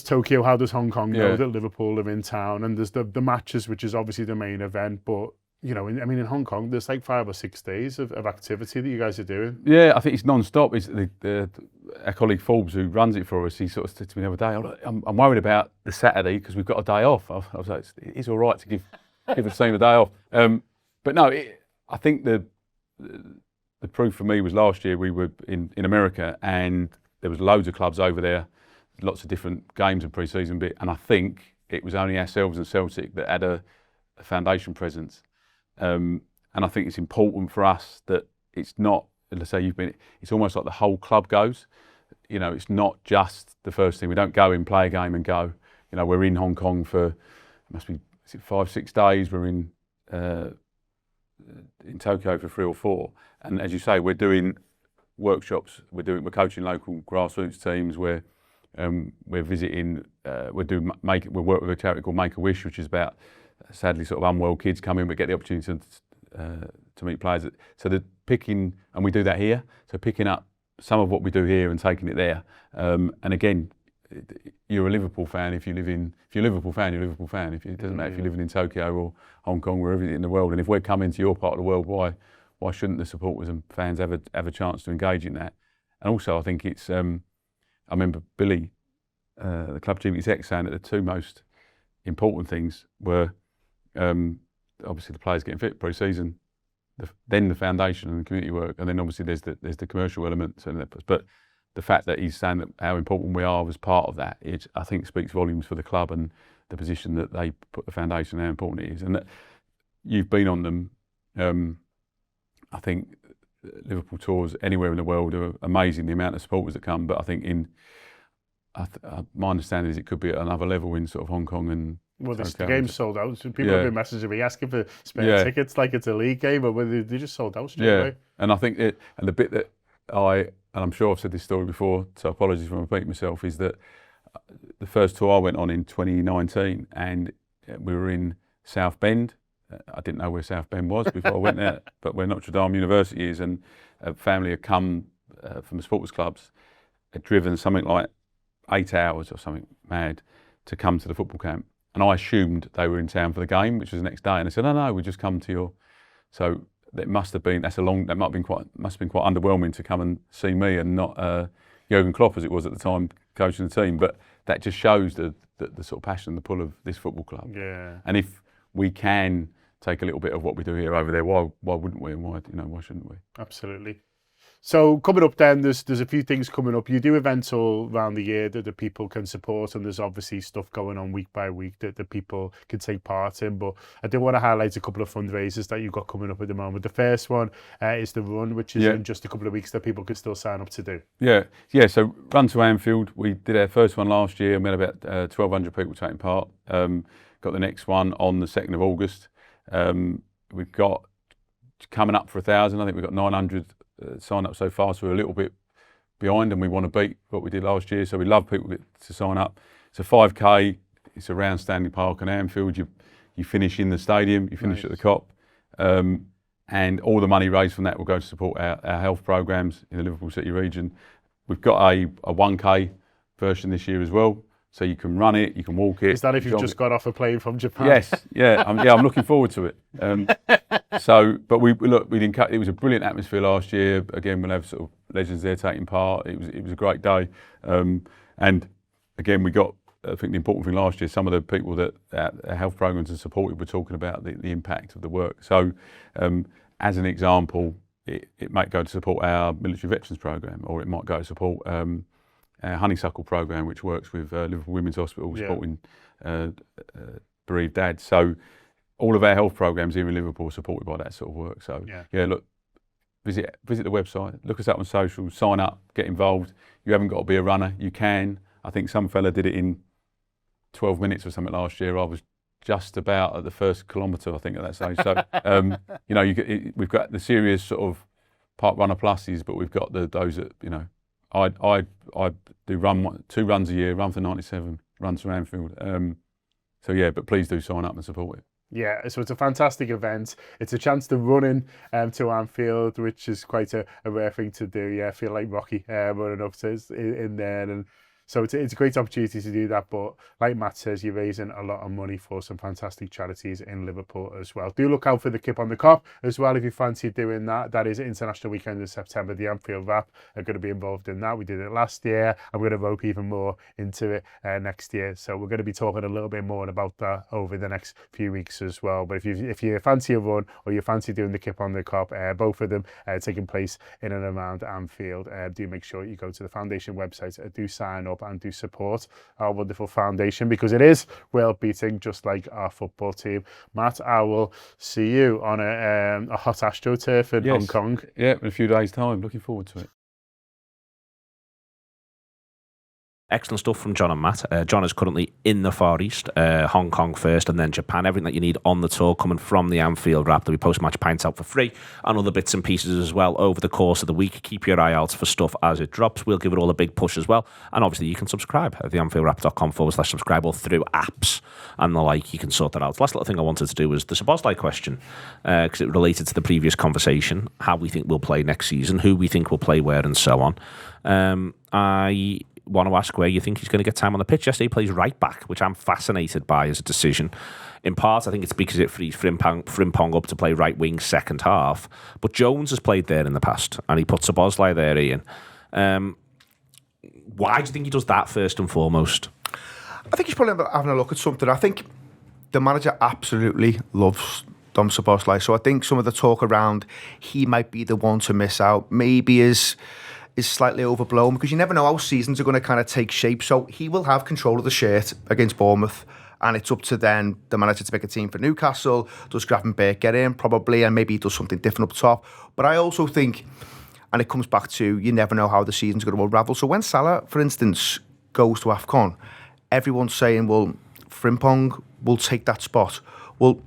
Tokyo, how does Hong Kong know that Liverpool are in town? And there's the matches, which is obviously the main event, but in Hong Kong, there's like 5 or 6 days of activity that you guys are doing. Yeah, I think it's non-stop. It's our colleague Forbes, who runs it for us, he sort of said to me the other day, I'm worried about the Saturday because we've got a day off. I was like, it's all right to give the team a day off. But no, I think the proof for me was last year we were in America, and there was loads of clubs over there, lots of different games and pre-season bit, and I think it was only ourselves and Celtic that had a foundation presence. And I think it's important for us that it's not, let's say it's almost like the whole club goes. It's not just the first thing. We don't go in, play a game and go. We're in Hong Kong for, it must be 5-6 days. We're in Tokyo for 3 or 4. And as you say, we're doing workshops. We're coaching local grassroots teams. We're visiting. We're work with a charity called Make a Wish, which is about, sadly, sort of unwell kids come in but get the opportunity to meet players. So they're picking, and we do that here, so picking up some of what we do here and taking it there. And again, you're a Liverpool fan if you're a Liverpool fan, you're a Liverpool fan. It doesn't matter if you're living in Tokyo or Hong Kong, wherever in the world. And if we're coming to your part of the world, why shouldn't the supporters and fans have a chance to engage in that? And also, I think it's, I remember Billy, the club chief exec, saying that the 2 most important things were obviously the players getting fit pre-season, then the foundation and the community work, and then obviously there's the commercial elements. But the fact that he's saying that how important we are was part of that, I think speaks volumes for the club and the position that they put the foundation, how important it is. And that you've been on them. I think Liverpool tours anywhere in the world are amazing, the amount of supporters that come. But I think my understanding is it could be at another level in sort of Hong Kong and. Well, the game's sold out. So people have been messaging me asking for spare tickets like it's a league game, but they just sold out straight away. And I think and the bit that and I'm sure I've said this story before, so apologies for repeating myself, is that the first tour I went on in 2019, and we were in South Bend. I didn't know where South Bend was before I went there, but where Notre Dame University is, and a family had come from the sports clubs, had driven something like 8 hours or something mad to come to the football camp. And I assumed they were in town for the game, which was the next day. And I said, no, we just come to your. So it must have been. Must have been quite underwhelming to come and see me and not Jurgen Klopp, as it was at the time, coaching the team. But that just shows the sort of passion and the pull of this football club. Yeah. And if we can take a little bit of what we do here over there, why wouldn't we? And why shouldn't we? Absolutely. So coming up then, there's a few things coming up. You do events all around the year that the people can support, and there's obviously stuff going on week by week that the people can take part in. But I do want to highlight a couple of fundraisers that you've got coming up at the moment. The first one is the run, which is in just a couple of weeks that people can still sign up to do. Yeah. So Run to Anfield, we did our first one last year, and we had about 1,200 people taking part. Got the next one on the 2nd of August. We've got coming up for 1,000. I think we've got 900 sign up so far, so we're a little bit behind, and we want to beat what we did last year. So we love people to sign up. It's a 5K. It's around Stanley Park and Anfield. You finish in the stadium. You finish at the Cop, and all the money raised from that will go to support our health programs in the Liverpool City region. We've got a 1K version this year as well. So you can run it, you can walk it. Is that if you've just got off a plane from Japan? Yes, I'm looking forward to it. But it was a brilliant atmosphere last year. Again, we'll have sort of legends there taking part. It was a great day. And again, we got, I think the important thing last year, some of the people that our health programs have supported were talking about the impact of the work. So as an example, it might go to support our military veterans program, or it might go to support our honeysuckle program, which works with Liverpool Women's Hospital, supporting bereaved dads. So all of our health programs here in Liverpool are supported by that sort of work. So look, visit the website, look us up on social, sign up, get involved. You haven't got to be a runner, you can. I think some fella did it in 12 minutes or something last year. I was just about at the first kilometre, I think, at that stage. So, we've got the serious sort of Park Runner Pluses, but we've got those that, I do 2 runs a year, run for 97, run to Anfield. But please do sign up and support it. Yeah, so it's a fantastic event. It's a chance to run in to Anfield, which is quite a rare thing to do. Yeah, I feel like Rocky running up to in there, and so it's a great opportunity to do that. But like Matt says, you're raising a lot of money for some fantastic charities in Liverpool as well. Do look out for the Kip on the Cop as well if you fancy doing that. That is International Weekend in September. The Anfield Wrap are going to be involved in that. We did it last year. I'm going to rope even more into it next year. So we're going to be talking a little bit more about that over the next few weeks as well. But if you fancy a run or you fancy doing the Kip on the Cop, both of them taking place in and around Anfield, do make sure you go to the foundation website, do sign up and do support our wonderful foundation, because it is world beating, just like our football team. Matt, I will see you on a hot AstroTurf in Hong Kong. Yeah, in a few days' time. Looking forward to it. Excellent stuff from John and Matt. John is currently in the Far East, Hong Kong first and then Japan. Everything that you need on the tour coming from the Anfield Wrap. There'll be post-match pints out for free and other bits and pieces as well over the course of the week. Keep your eye out for stuff as it drops. We'll give it all a big push as well. And obviously you can subscribe at theanfieldwrap.com/subscribe or through apps and the like. You can sort that out. The last little thing I wanted to do was the Szoboszlai question, because it related to the previous conversation, how we think we'll play next season, who we think will play where and so on. I want to ask where you think he's going to get time on the pitch. Yesterday he plays right back, which I'm fascinated by as a decision. In part, I think it's because it frees Frimpong up to play right wing second half. But Jones has played there in the past, and he put Szoboszlai there, Ian. Why do you think he does that first and foremost? I think he's probably having a look at something. I think the manager absolutely loves Dom Szoboszlai. So I think some of the talk around he might be the one to miss out maybe is slightly overblown, because you never know how seasons are going to kind of take shape. So he will have control of the shirt against Bournemouth, and it's up to then the manager to pick a team for Newcastle. Does Gravenberch get in? Probably, and maybe he does something different up top. But I also think, and it comes back to, you never know how the season's going to unravel. So when Salah, for instance, goes to AFCON, everyone's saying, well, Frimpong will take that spot. Well,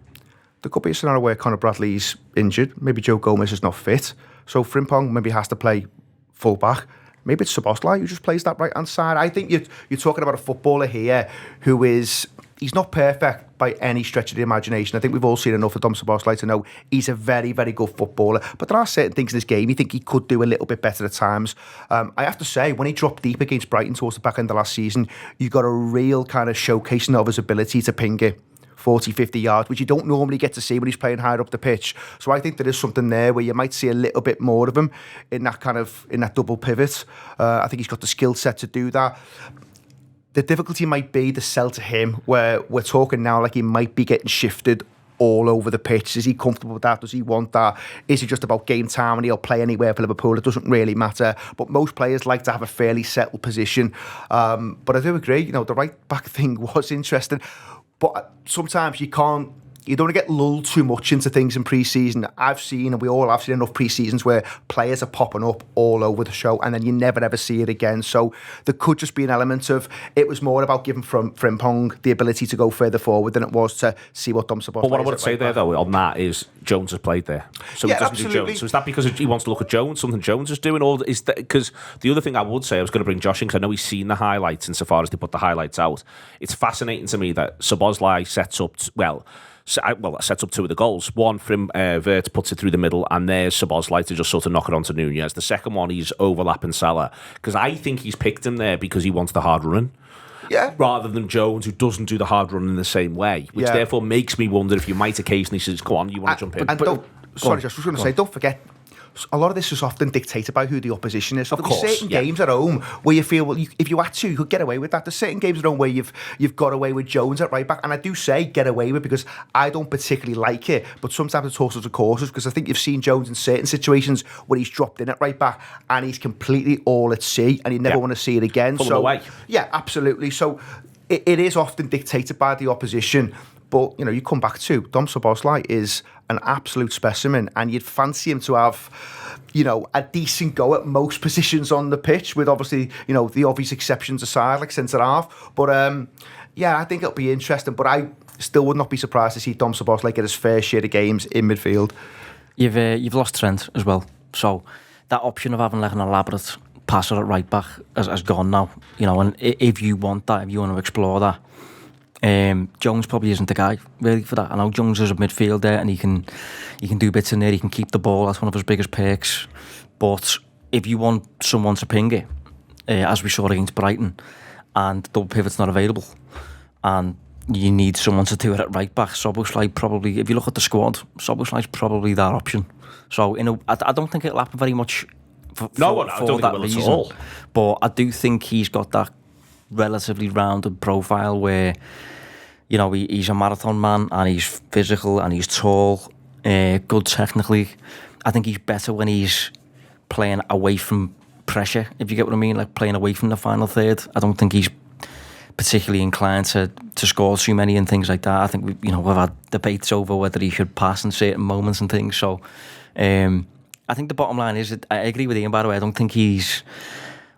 there could be a scenario where Conor Bradley's injured. Maybe Joe Gomez is not fit. So Frimpong maybe has to play full back. Maybe it's Szoboszlai who just plays that right hand side. I think you're talking about a footballer here who he's not perfect by any stretch of the imagination. I think we've all seen enough of Dom Szoboszlai to know he's a very, very good footballer. But there are certain things in this game you think he could do a little bit better at times. I have to say, when he dropped deep against Brighton towards the back end of last season, you got a real kind of showcasing of his ability to ping it 40, 50 yards, which you don't normally get to see when he's playing higher up the pitch. So I think there is something there where you might see a little bit more of him in that double pivot. I think he's got the skill set to do that. The difficulty might be the sell to him, where we're talking now like he might be getting shifted all over the pitch? Is he comfortable with that? Does he want that? Is it just about game time and he'll play anywhere for Liverpool? It doesn't really matter. But most players like to have a fairly settled position. But I do agree, the right back thing was interesting. But sometimes you don't want to get lulled too much into things in pre-season. I've seen, and we all have seen enough pre-seasons where players are popping up all over the show and then you never ever see it again. So there could just be an element of, it was more about giving Frimpong the ability to go further forward than it was to see what Dom Szoboszlai. But what I would say there, though, on that is Jones has played there. So he doesn't do Jones. So is that because he wants to look at Jones, something Jones is doing? Or is that because the other thing I would say, I was going to bring Josh in because I know he's seen the highlights insofar as they put the highlights out. It's fascinating to me that Szoboszlai sets up, that sets up two of the goals. One from Vert puts it through the middle, and there's Szoboszlai to just sort of knock it onto Nunez. The second one, he's overlapping Salah, because I think he's picked him there because he wants the hard run. Yeah. Rather than Jones, who doesn't do the hard run in the same way, which therefore makes me wonder if you might occasionally say, "Go on, you want to jump in?" And Josh, I was going to say, don't forget, a lot of this is often dictated by who the opposition is. So there'll be certain games at home where you feel, well, if you had to, you could get away with that. There's certain games at home where you've got away with Jones at right back, and I do say get away with because I don't particularly like it, but sometimes it's horses and courses, because I think you've seen Jones in certain situations where he's dropped in at right back and he's completely all at sea and you never want to see it again. Pull away. Yeah, absolutely. So it is often dictated by the opposition. But, you come back to Dom Szoboszlai is an absolute specimen, and you'd fancy him to have, a decent go at most positions on the pitch, with obviously, the obvious exceptions aside, like centre-half. But, I think it'll be interesting. But I still would not be surprised to see Dom Szoboszlai get his fair share of games in midfield. You've lost Trent as well. So that option of having like an elaborate passer at right back has gone now. And if you want that, if you want to explore that, Jones probably isn't the guy really for that. I know Jones is a midfielder and he can do bits in there. He can keep the ball. That's one of his biggest perks. But if you want someone to ping it, as we saw against Brighton, and double pivot's not available, and you need someone to do it at right back, Szoboszlai probably. If you look at the squad, Szoboszlai's probably that option. So I don't think it'll happen very much. For I don't think it will at all. But I do think he's got that relatively rounded profile where, he's a marathon man and he's physical and he's tall, good technically. I think he's better when he's playing away from pressure, if you get what I mean, like playing away from the final third. I don't think he's particularly inclined to score too many and things like that. I think we've had debates over whether he should pass in certain moments and things. So I think the bottom line is that I agree with Ian, by the way. I don't think he's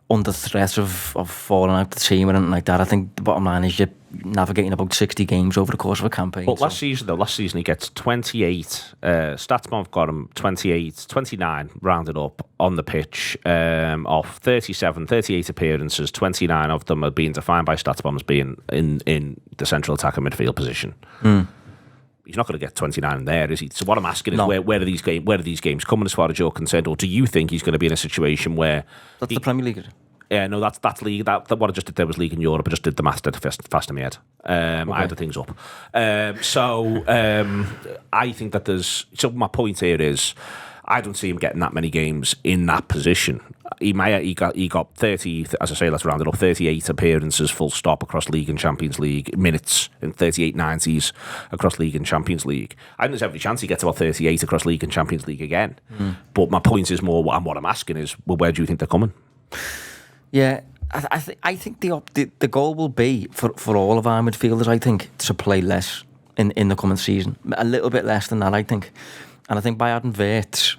under threat of falling out the team or anything like that. I think the bottom line is you're navigating about 60 games over the course of a campaign. But last season he gets 28, Statsman have got him 29 rounded up on the pitch, off 38 appearances. 29 of them are being defined by Statsman as being in the central attacker midfield position. He's not going to get 29 there, is he? So what I'm asking is, where are these games coming as far as you're concerned, or do you think he's going to be in a situation where that's the Premier League? Yeah, no, that's league. That what I just did there was league in Europe. I just did the maths fast in my head. I had the things up. I think that there's. So my point here is, I don't see him getting that many games in that position. He got 30, as I say, let's round it up, 38 appearances full stop across League and Champions League, minutes in 38 90s across League and Champions League. I think there's every chance he gets about 38 across League and Champions League again. But my point is more, and what I'm asking is, well, where do you think they're coming? Yeah, I think the goal will be for all of our midfielders, I think, to play less in the coming season. A little bit less than that, I think. And I think by adding Wirtz,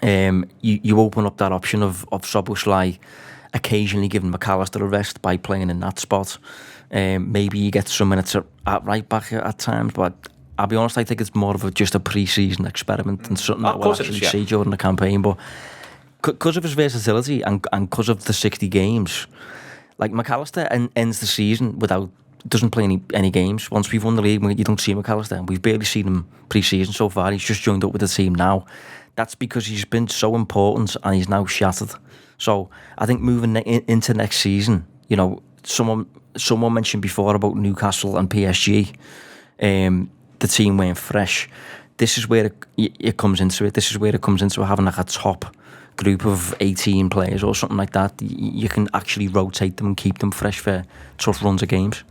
you open up that option of Szoboszlai occasionally giving McAllister a rest by playing in that spot. Maybe you get some minutes at right back at times, but I'll be honest, I think it's more of just a pre-season experiment and something that we'll actually see during the campaign. But because of his versatility and because of the 60 games, like McAllister ends the season doesn't play any games. Once we've won the league, you don't see McAllister, and we've barely seen him pre-season so far. He's just joined up with the team now. That's because he's been so important and he's now shattered. So I think moving into next season, someone mentioned before about Newcastle and PSG, the team weren't fresh. This is where it comes into it. This is where it comes into having like a top group of 18 players or something like that. You can actually rotate them and keep them fresh for tough runs of games.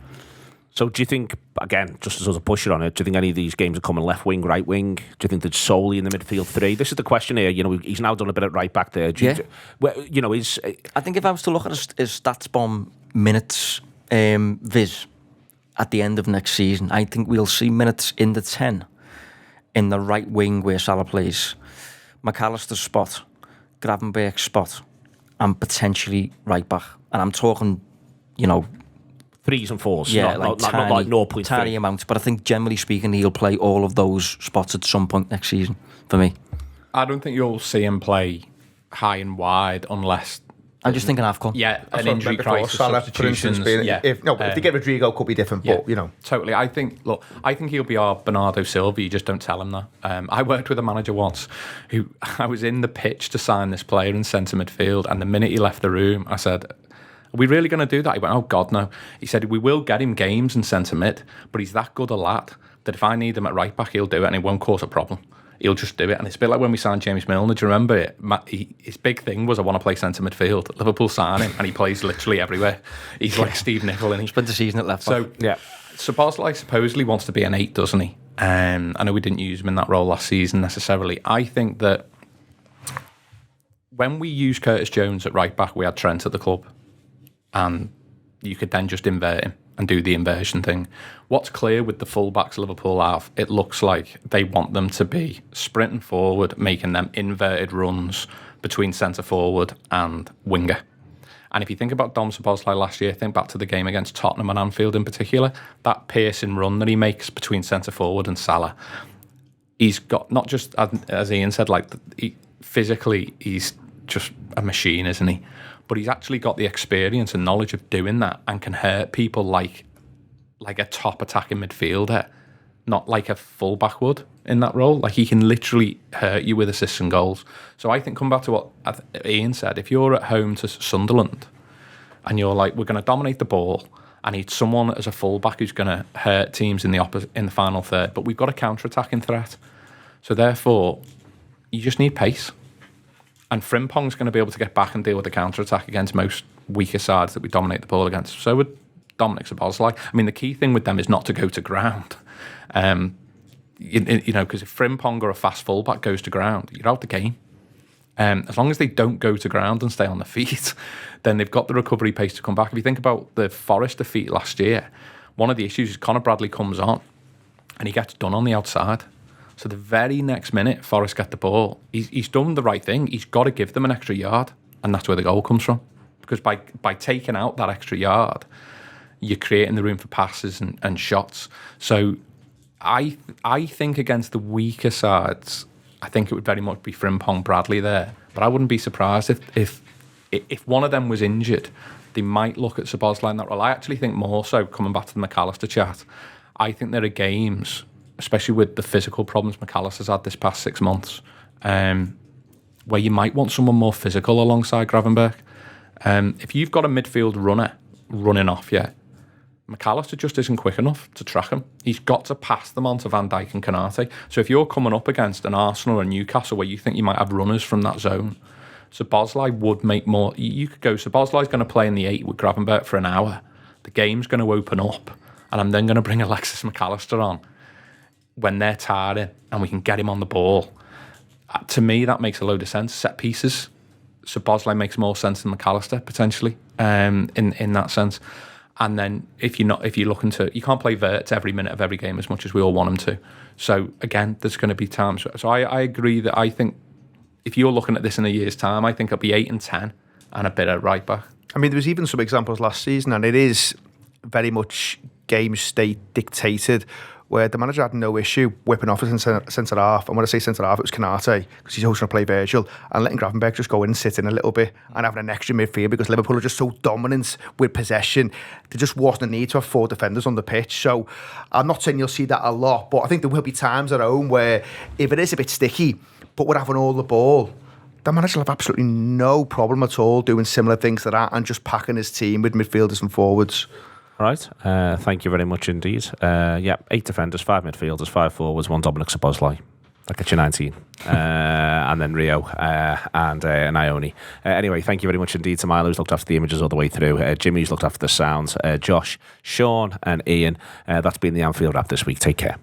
So do you think, again, just to sort of push it on it, do you think any of these games are coming left wing, right wing? Do you think that's solely in the midfield three? This is the question here. He's now done a bit at right back there. Yeah. I think if I was to look at his stats bomb minutes viz at the end of next season, I think we'll see minutes in the 10 in the right wing where Salah plays, McAllister's spot, Gravenberch's spot, and potentially right back. And I'm talking, threes and fours, not like 0.3. Tiny amounts, but I think generally speaking, he'll play all of those spots at some point next season. For me, I don't think you'll see him play high and wide unless. I'm just thinking AFCON. Yeah, an injury crisis, substitutions. If they get Rodrigo, could be different. Yeah, but totally. I think he'll be our Bernardo Silva. You just don't tell him that. I worked with a manager once who I was in the pitch to sign this player in centre midfield, and the minute he left the room, I said, "Are we really going to do that?" He went, "Oh God, no." He said, "We will get him games in centre mid, but he's that good a lad that if I need him at right back, he'll do it, and it won't cause a problem. He'll just do it." And it's a bit like when we signed James Milner. Do you remember it? His big thing was, I want to play centre midfield. Liverpool sign him, and he plays literally everywhere. He's like Steve Nicol, and he spent the season at left back. So yeah, Szoboszlai supposedly wants to be an 8, doesn't he? I know we didn't use him in that role last season necessarily. I think that when we used Curtis Jones at right back, we had Trent at the club, and you could then just invert him and do the inversion thing. What's clear with the fullbacks Liverpool have, it looks like they want them to be sprinting forward, making them inverted runs between centre forward and winger. And if you think about Dom Szoboszlai last year, think back to the game against Tottenham and Anfield in particular, that piercing run that he makes between centre forward and Salah, he's got, not just, as Ian said, physically, he's just a machine, isn't he? But he's actually got the experience and knowledge of doing that and can hurt people like a top attacking midfielder, not like a fullback would in that role. Like, he can literally hurt you with assists and goals. So I think, come back to what Ian said, if you're at home to Sunderland and you're like, we're going to dominate the ball, I need someone as a fullback who's going to hurt teams in the final third, but we've got a counter-attacking threat. So therefore, you just need pace. And Frimpong's going to be able to get back and deal with the counter-attack against most weaker sides that we dominate the ball against. So would Dominic Szoboszlai. I mean, the key thing with them is not to go to ground. Because if Frimpong or a fast fullback goes to ground, you're out the game. As long as they don't go to ground and stay on the feet, then they've got the recovery pace to come back. If you think about the Forest defeat last year, one of the issues is Conor Bradley comes on and he gets done on the outside. So the very next minute Forest get the ball, he's done the right thing. He's got to give them an extra yard, and that's where the goal comes from. Because by taking out that extra yard, you're creating the room for passes and shots. So I think against the weaker sides, I think it would very much be Frimpong, Bradley there. But I wouldn't be surprised if one of them was injured, they might look at Szoboszlai in that role. I actually think more so, coming back to the McAllister chat, I think there are games, especially with the physical problems McAllister's had this past 6 months, where you might want someone more physical alongside Gravenberch. If you've got a midfield runner running off, McAllister just isn't quick enough to track him. He's got to pass them on to Van Dijk and Konate. So if you're coming up against an Arsenal or Newcastle where you think you might have runners from that zone, Szoboszlai would make more. You could go, Szoboszlai's going to play in the 8 with Gravenberch for an hour. The game's going to open up, and I'm then going to bring Alexis McAllister on when they're tiring, and we can get him on the ball. To me, that makes a load of sense. Set pieces, Szoboszlai makes more sense than McAllister potentially, in that sense. And then if you're looking to, you can't play Wirtz every minute of every game as much as we all want him to. So again, there's going to be times. So I agree that I think if you're looking at this in a year's time, I think it'll be 8 and 10 and a bit at right back. I mean, there was even some examples last season, and it is very much game state dictated, where the manager had no issue whipping off a centre half. And when I say centre half, it was Konate, because he's always going to play Virgil, and letting Gravenberch just go in and sit in a little bit and having an extra midfield, because Liverpool are just so dominant with possession. There just wasn't a need to have 4 defenders on the pitch. So I'm not saying you'll see that a lot, but I think there will be times at home where if it is a bit sticky, but we're having all the ball, the manager will have absolutely no problem at all doing similar things to that and just packing his team with midfielders and forwards. Right, thank you very much indeed. 8 defenders, 5 midfielders, 5 forwards, 1 Dominic Szoboszlai. That gets you 19. and then Rio and Ione. Anyway, thank you very much indeed to Milo, who's looked after the images all the way through. Jimmy, who's looked after the sounds. Josh, Sean and Ian. That's been the Anfield Wrap this week. Take care.